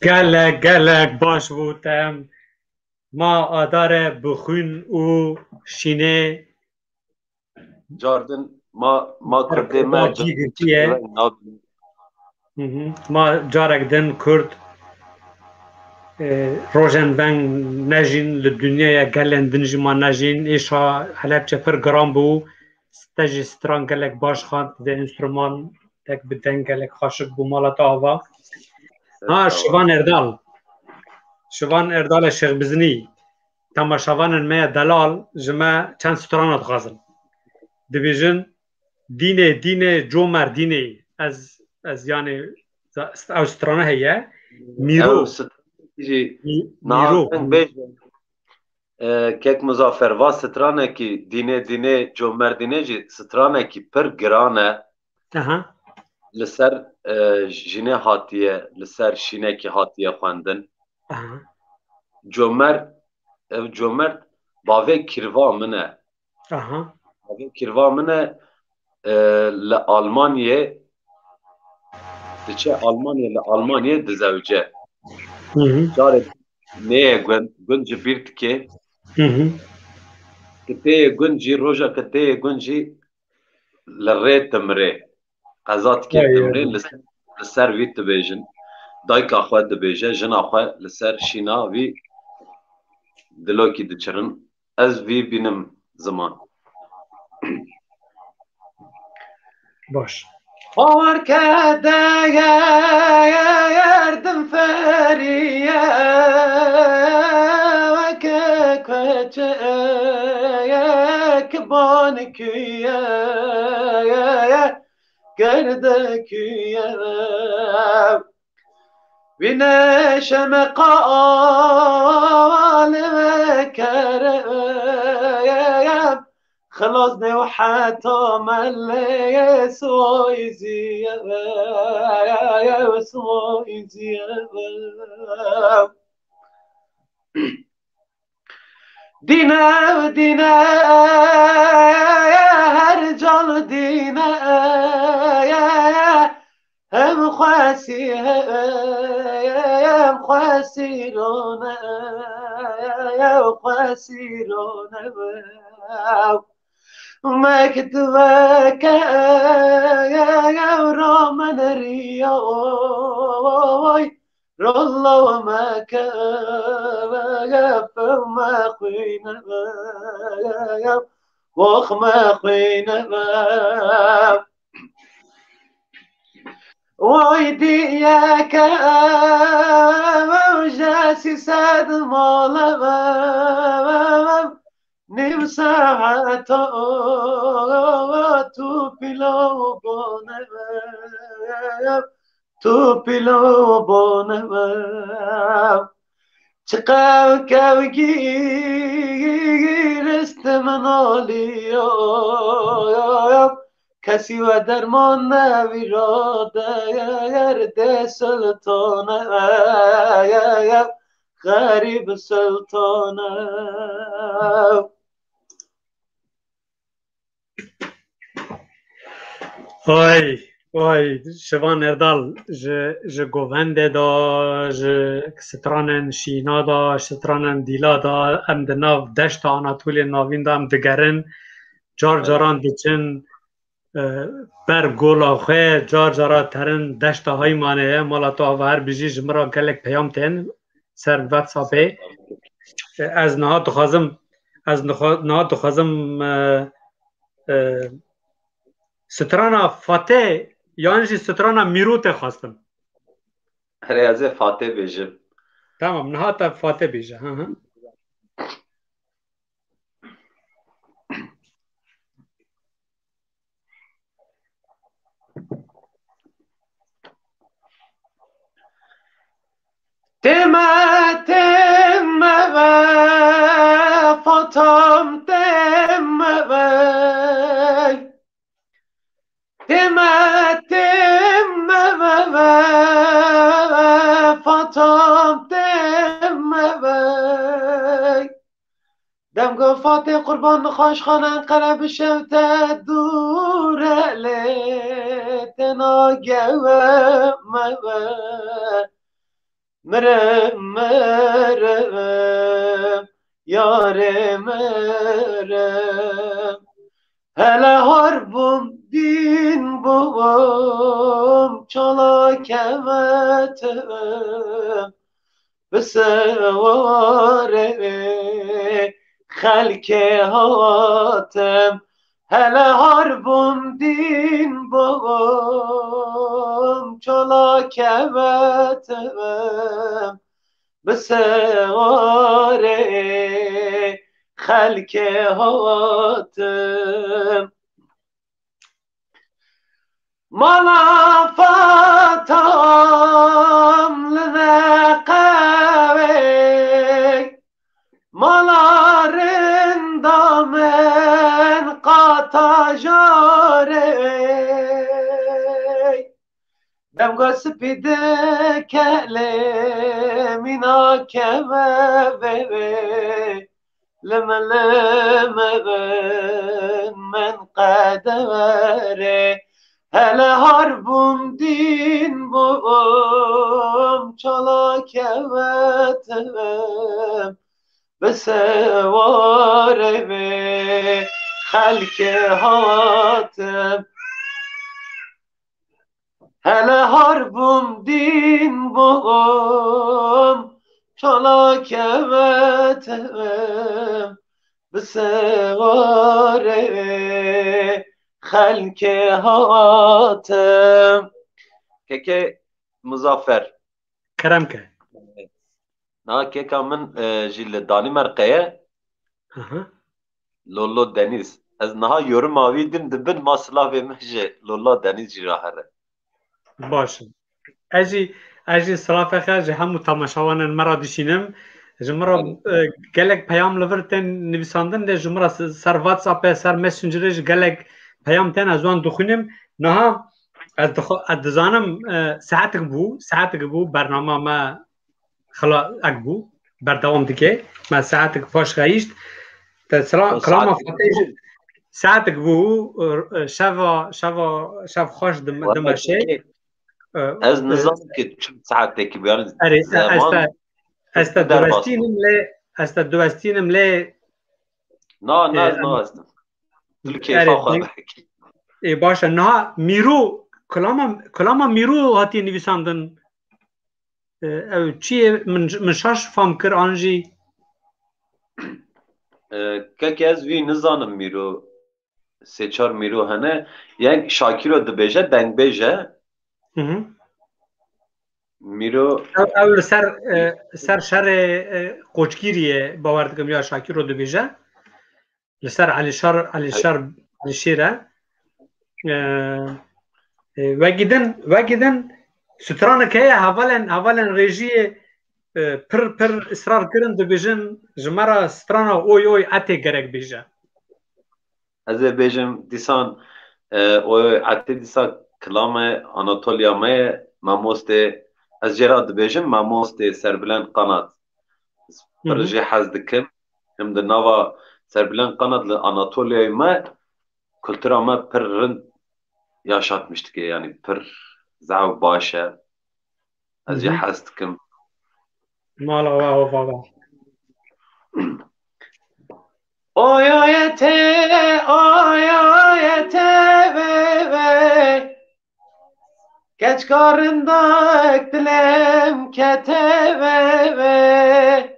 گلک باش بودم ما آدار بخون و شینه جاردن ما کرده ما ما جارک دن کرد روژن بنگ نجین لدنیا گلن دنجی ما نجین ایشا حلب چپر گرام بو ستجی ستران گلک باش خواند ده انسترومان تک بدن گلک خاشق بو مالت آوا شوان اردال شیخ بزنی تماشاوان ما دلال جمع چند سترانات غازن دبیجن دینه جومر دینه از یعنی او سترانه هیه میرو کک مزافر وا سترانه کی دینه جومر دینه جی سترانه کی پر گرانه لسر جنه هاتیه لسر شینه کی هاتیه خواندن جومر باوه کروا منه باوه کروا منه لآلمانیه دچه لآلمانیه دزوجه جاره نيه گنج بیرت که کته گنجی روژا کته گنجی لره تمره قضات که تمره لسر وی تبیجن دایک آخواه دبیجه جن آخواه لسر شینا وی دلوکی دچرن از وی بینم زمان باش باور کرده گردم فریه و که کچه که بان کیه گرده کیه بنشم قال كريم خلصني وحتى ملي سوي زيادة سوي زيادة دينا دينا هرجال دينا هم خواسي هم خواسيرونا خواسيرونا ما كتبك يا رومن ريوي رولو وما كان فما خوينا وخ ما خوينا ويديك وجاسي ساد مالا نمساعة تو بلو بونم تو بلو بونم چقاو گیرست منالیو کسی و درمان نویراده ده سلطانه غریب سلطانه وای وای شوان اردال ج گوونده دا ج سترانن شینا دا سترانن دیلا دا ام د ناو دشت آناتولی ناوین دا ام دگرن جار جاران دیچن بر گولا خواه جار جارا ترن دشت های مانه مالا تو آوهر بیجی جمرا گلک پیام تین سر واتساپه از نهاد دخوازم سترانا فاتح یعنی سترانا میروت خواستم ریاضه فاتح بیجم تمام نهاد فاتح بیجه ها ها تم و فاتم تم و تم و فاتم تم و دم گفت فاتح قربان خوش خانن قرب شوت دور لیتنا گوه مرم یار مرم هله هربم دین بوم چالا کمتم بسواره خلک هاتم هله هربم دین بوم چالا کمتم بسواره خلک هاتم مالا فاتم لنقوي مالا رندامن قاتا جاري دم قص بده كلمنا كمبي لما من قدره هله هربم دین بوم چالا کمتم بسواره به خلک هاتم هله هربم دین بوم چالا کمتم بسواره خلق هاتم که مزافر کرم که نه که من جیل دانی مرقه لولو دنیز از نها yorum آویدیم دبن ماسلا به مجه لولو دنیز جی راهره باشه اجی صرافه خیلی همو تماشاوانن مرا دشینم جمرا گلک پیام لورتن نویساندن ده جمرا سر واتساپ سر مسنجرش گلک پیام تن از وان دخونیم نه از دزانم ساعتك بو برنامه ما خلا اكبو بردوام دیگه ما ساعتك فاش خیشت تسلا کلام فاتش ساعتك بو شوا خوش دمشه از نظام که چند ساعته که بیان زمان است دوستینم لی نه است دل کیفا خواهد بحکی باشه نه میرو کلام میرو هاتی نویساندن چیه من شاش فهم کر آنجی که از وی نزانم میرو سه چار میرو هنه یک شاکی رو دبیجه دنگ بیجه میرو اول سر شر قوچگیریه باور دکم یا شاکی رو دبیجه لسر علی شیره وگیدن سترانه که اولا رژی پر اصرار کردن دبیجن جمرا سترانه اوی اتی گرک بیجه از بیجم دیسان اوی اتی دیسان کلام آناتولیا ماموسته از جراد بیجم ماموسته سربلند قنات پروژه حز دکم هم ده نوا سربلند قنات لآناتولیا ما کلتورا ما پر رند yaşatmıştık yani per zav başa az ya hastkim mala va oyayete ve geç karındak dilem keteve ve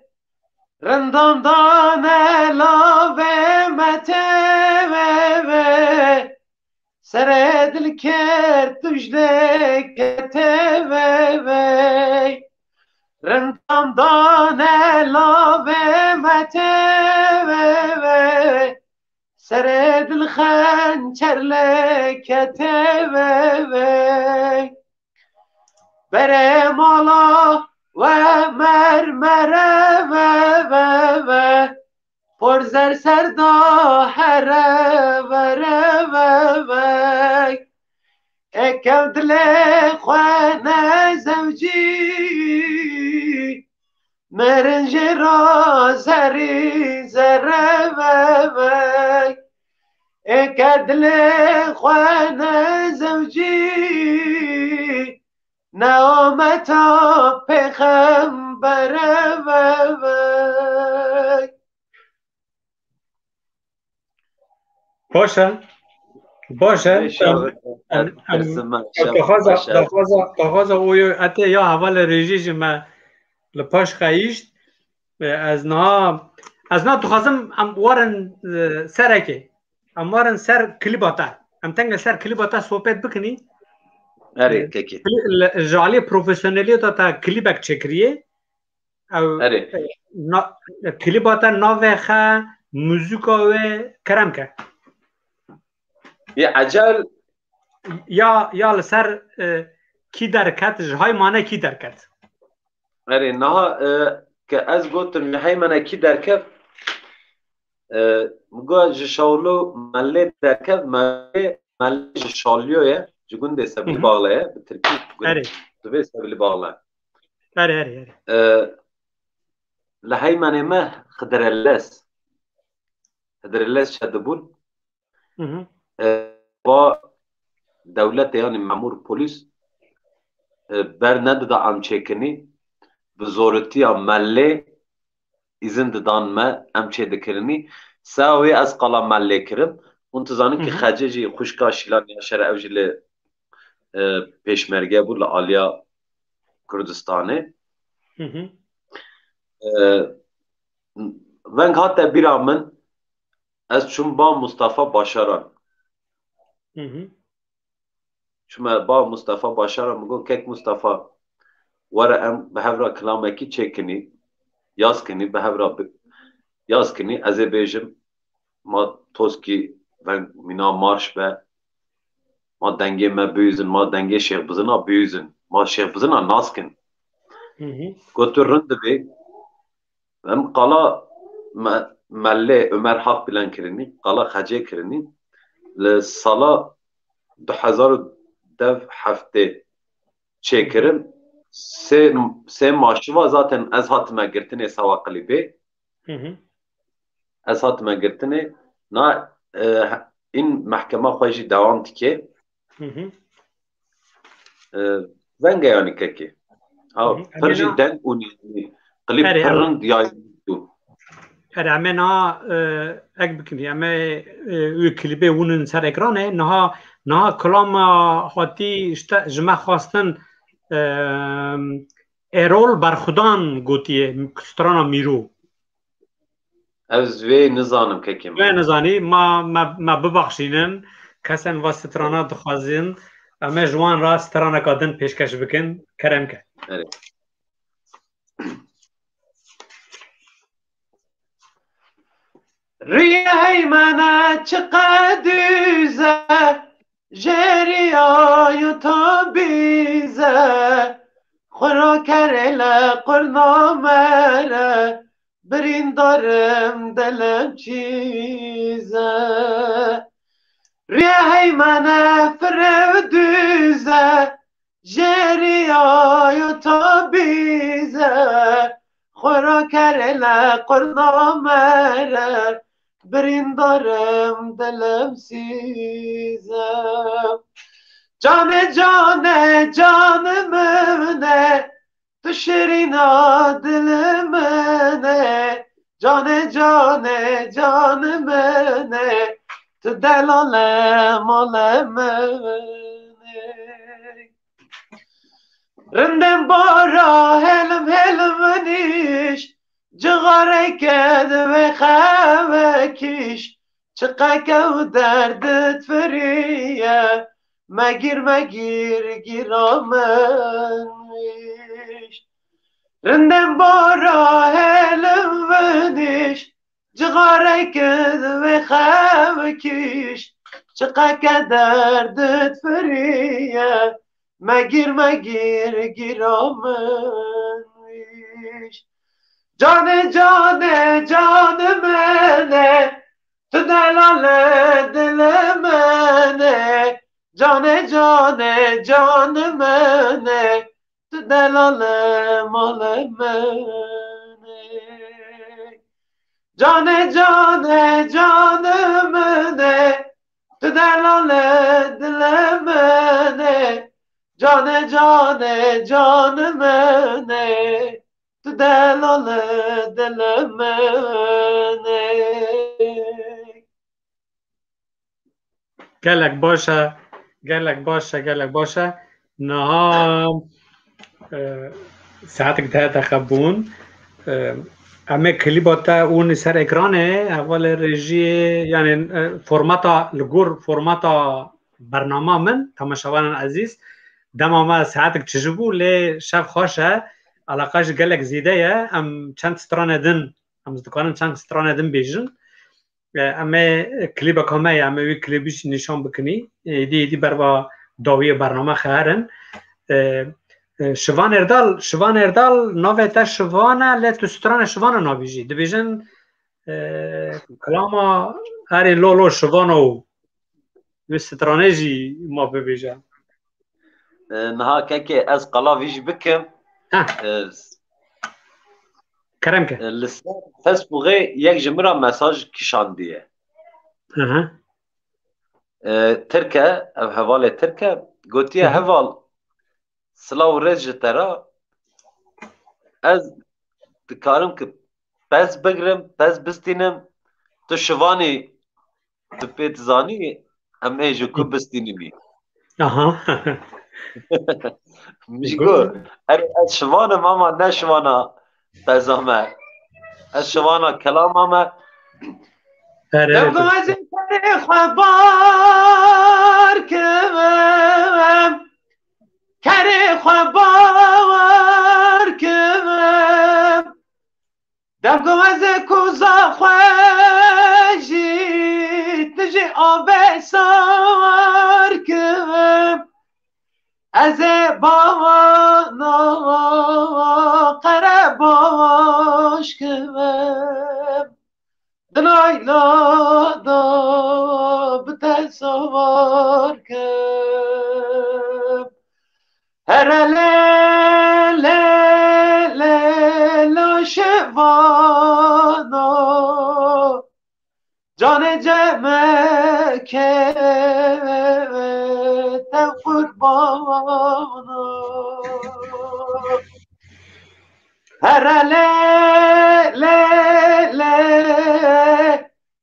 rındamdan elave meteve ve سرد کرد تجده کتوه رندم دانه لاوه متوه سرد الخنچر لکتوه بره مالا و مرمره و پرزر سردا هره وره وک اکم دل خوانه زوجی مرنج را زری زره وک اکم دل خوانه زوجی نامتا پیغمبره وک باشه تخواز اوی اتی یا اول رژیج ما لپاش خیشت از نا تخوازم ام وارن سرکه ام وارن سر کلیباتا ام تنگ سر کلیباتا صحبت بکنی اره که جعلی پروفیسیونلی تا کلیبک چکریه او کلیباتا ناوه خا موزیکا و کرم که یه عجل یا لسر کی درکت جهای مانه کی درکت اره نه که از گوتم جهای مانه کی درکت مگو جشالو مله درکت مله جشالیوه جگون ده سبیل باغله به ترکی دوی سبیل باغله اره لهای منه ما خدراللس شده بود با دولت یعنی مامور پلیس بر نداده ام چکنی به زورتی مله izin دادن ما ام چه دکرنی ساوی از قلا مله کرم انتظانی که خجیجی خوشکا شیلان یاشر اوجل پیشمرگه بود لآلیا کردستانه ونگ حتی بیرامن از چون با مصطفی باشاران شما با مصطفى باشار میگو که مصطفى وره ام به هفرا کلامکی چکنی یاز کنی به هفرا یاز کنی از بیجم ما توسکی و مینا مارش به ما دنگه ما بیوزن ما دنگه شیخ بزنا بیوزن ما شیخ بزنا ناس کن گوتو رند بی ام قالا مله عمر حق بلن کرنی قالا خجه کرنی لسالا 2007 چکرم سه ماشوا zaten از هاتما گرتنه سوا قلیبه از هاتما گرتنه نا این محکمه خواهشی دوام تیکه ونگه یعنی که پرجی دن اونی قلیب پرند یا دو همه نا اگ بکنی همه اوی کلیبه اونن سر اکرانه نه کلام حاتی جمع خواستن ایرول برخودان گوتیه سترانا میرو از وی نزانم که کم وی نزانی ما ببخشینن کسان و سترانا دخوازین اما جوان را سترانا کادن پیشکش بکن کرم که ریه منه چقدوزه جریای تو بیزه خورا کرله قرنامره برین دارم دلم چیزه ریه منه فرودوزه جریای تو بیزه خورا کرله قرنامره برین دارم دلم سیزم جان منه تو شیرینا دل منه جان منه تو دلال مال منه رندم بارا هلم نیش جغاره کد و خوکیش چقدر دردت فریه مگیر گیرامنش رندم بارا هلم ونش جغاره کد و خوکیش چقدر دردت فریه مگیر گیرامنش جان منه تو دلال دل منه جان منه تو دلال مال منه جان منه تو دلال دل منه جان منه تو دلال دل منه گلک باشه نه ساعتك ده تخبون اما کلیباتا اون سر اکرانه اول رژی یعنی فرماتا لگور فرماتا برنامه من تماشاوان عزیز دما ما ساعتك تجبو لی شف خوشه علاقاش گلک زیده یه ام چند سترانه دن ام زدکانم چند سترانه دن بیجن اما کلیبا کامه اما وی کلیبیش نشان بکنی ایدی بروا داوی برنامه خواهرن شوان اردال نوه تا شوانه لیتو سترانه شوانه ناویجی دبیجن کلاما هری لولو شوانو وی سترانه جی ما ببیجن نها که از قلاویج بکم کرم که لسه فیسبوکه یک جمره مساج کشاندیه ترکه او حواله ترکه گوتیه حوال سلاو رج ترا از دکارم که پس بگرم پس بستینم تو شوانی تو پیت زانی ام ایجو کو بستینی بی میگو از شوانا ماما نه شوانا بزامه از شوانا کلام ماما دمگو از این تاریخ خوابان کم کری خواه باور کم دم گم از کوزا خوشی تجی آب سار کم از باوانا قره باش کم دلای لادا بتصور کم هر لا شوانا جان جمع که تم قربانا هر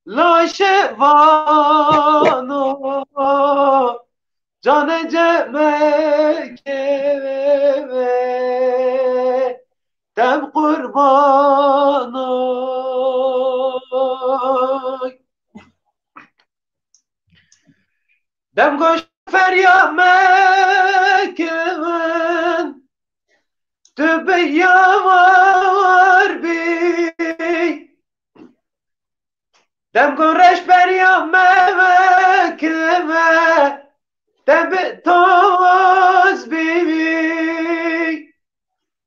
لا شوانا جان جمع که تم قربانا دم گوش فریاد مکن تو بیاور بی دم گرش فریاد مکن دم توز بی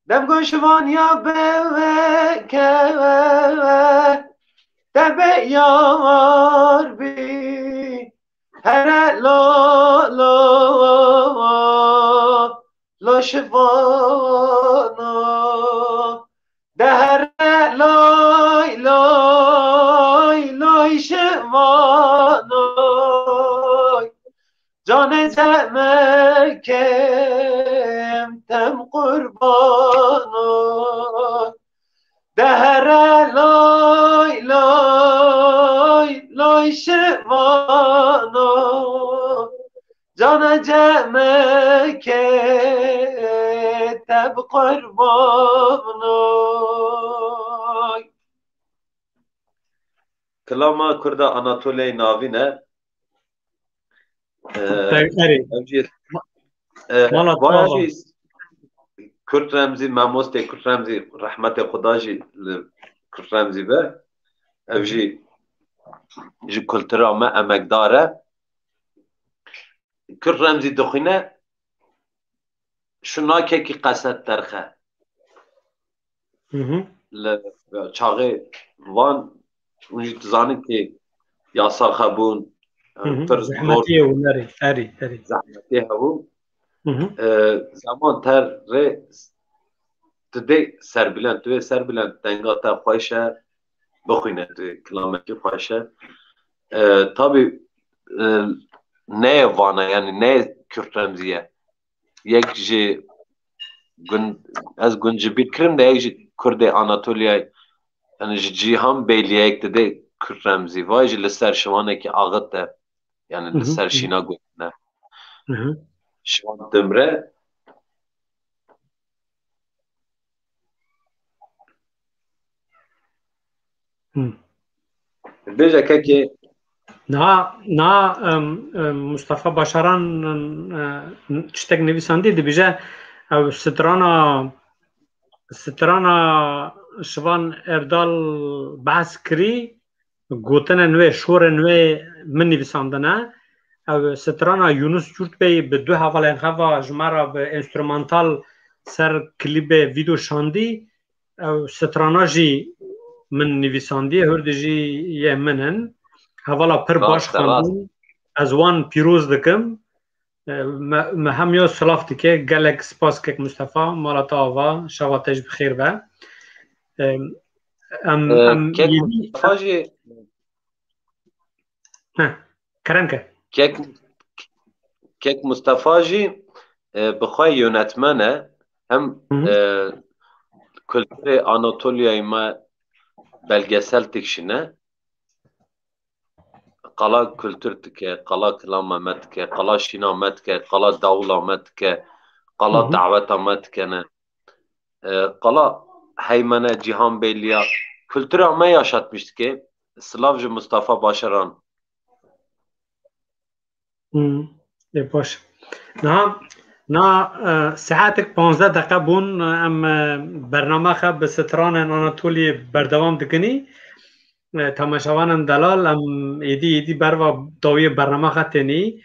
دم گوش وانیا بکن دم بیاور بی هر لا شوانا ده لای شوانا جان جمع کم تم قربانا ده لای شوانا جان جمع که تب قربانا کلاما کرد آناتولی ناوینه باجی کرد رمزی ماموست کرد رمزی رحمت خدا جی کرد رمزی به اوجی جی کلترا ما امک داره کرد رمزی دخینه شنا که قصد ترخه چاقه وان اونجی تزانی که یاسا خبون زحمتیه و نری زحمتیه هبون زمان تر ره تده سر بلند دنگا تا خواهشه بخوینه کلامتی خواهشه طبی نه وانه یعنی نه کرد رمزیه یک جی از گنجبیل کرم ده یک جی کرد آناتولیای یعنی جیهان بیلیه یک ده کرد رمزی وای جی لسر شوانه که آغت ده یعنی لسر شینا گونه شوان دمره بیجه که نه مصطفى باشران تشتك نویسندی دی بیجه او سترانا شوان اردال بحث کری گوتن نوی شور نوی من نویساندنه او سترانا یونس جورت بی به دو حوال خواه جمعه به انسترومانتال سر کلیب ویدیو شاندی او سترانا جی من نویساندی هرده جی یه منن حوالا پر باش خواندن از وان پیروز دکم مهمیو سلاف دکه گلک سپاس که مصطفى مالتا آوا شواتش بخیر با کرم که کک مصطفى جی بخواه یونتمنه هم کلتر آناتولیای ما belgesel tekşine qala kültür tike, qala kilama metke, qala şina metke, qala davula metke, qala daveta metkene, qala heymene cihan belliya kültürü ama yaşatmıştı ki Slavcı Mustafa Başaran. باش نه ساعتك 15 دقیقه بون ام برنامه خب به ستران آناتولی بردوام دکنی تماشاوان دلال ام ایدی بروا داوی برنامه خطنی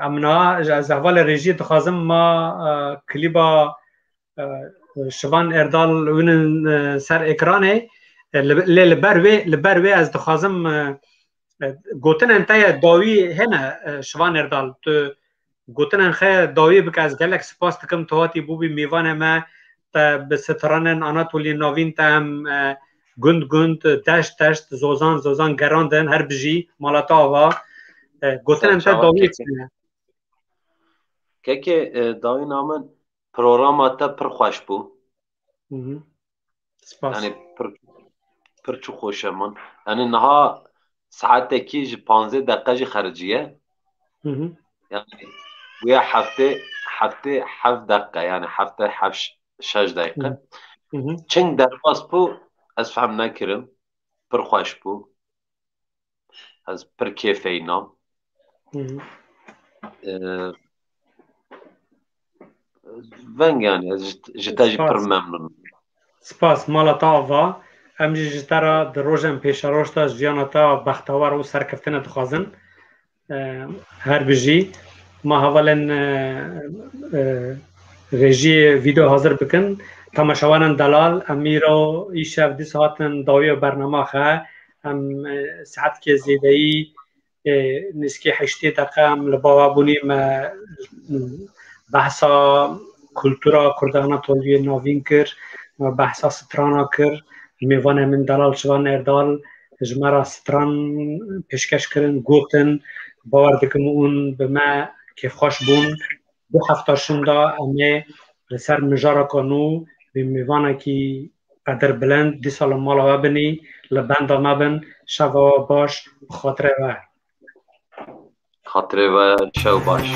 ام نه از اول رژی دخوازم ما کلیبا شوان اردال اون سر اکرانه لبروی از دخوازم گوتن انتای داوی هنه شوان اردال تو گوتن انخه داوی بک از گلک سپاس تکم تواتی بوبی میوان ما به ستران آناتولی ناوین تام گند دشت زوزان گراندن هر بجی مالاتا آوا گوتن انتای داوی کنه که داوی نامن پروگراماتا پر خوش بو سپاس یعنی پر چو خوشه من یعنی نها ساعت کی 15 دقیقه جی خرجیه یعنی ویا هفته 7 دقیقه یعنی هفته 6 دقیقه چنگ درواز بو از فهم نکرم پر خوش بو از پر کیف اینا ونگ یعنی از جتاجی پر ممنون سپاس مالاتا آوا ام جتارا در روزم پیش روشتا جیانتا بختوار و سرکفتن دخوازن هر بجی ما حوالن رژی ویدیو حاضر بکن تماشاوان دلال امیرو ایشف دی ساعتن داوی برنامه خواه ام ساعت که زیدهی نسکی 8 دقیقه ام لباوا بونیم بحثا کلتورا کردانا تولوی ناوین کر بحثا سترانا کر میوان من دلال شوان اردال جمعه ستران پیشکش کرن گوتن باور دکم اون به ما که خوش بون 2 هفته شوندا امه سر مجارا کنو به میوانه که قدر بلند 2 سال مالا ببنی لبندا مبن شوا باش خاطره و شو باش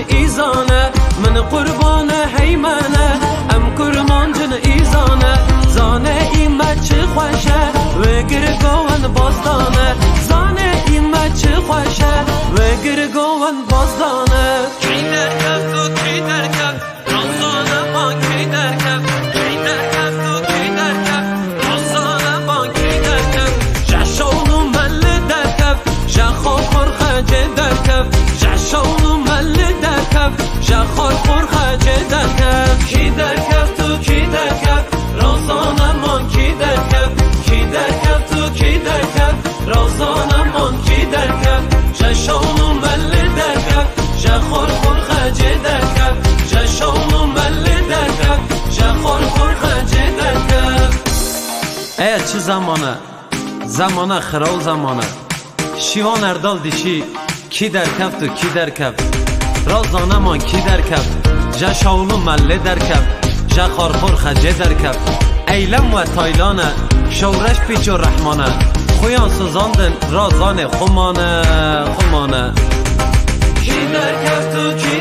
ایزانه من قربان حیمانه ام کرمان جن ایزانه زانه ایمه چه خوشه و گرگوان بازدانه زانه ایمه چه خوشه و گرگوان بازدانه کی در کف تو کی در کف رازانه ما کی در کف کی در کف تو کی در کف رازانه ما کی در کف جشون و مل در کف جخور خرخج در کف جشون و مل در کف جخور خرخج در کف کی در کف تو کی در کف رازانه ما کی در کف کی در کف تو کی در کف رازانه ما کی در کف جشون و مل در کف جخور خرخج در کف جشون و مل در کف جخور خرخج در کف ای چه زمانه زمانه خرال زمانه شیوان اردال دیشی کی در کف تو کی در کف رازانه ما کی در کف جشون و مل در کف جخور خرخج در کف ایلم و تایلانه شورش پیچ و رحمانه خویان سوزاندن رازان خمانه خمانه کی در کف تو کی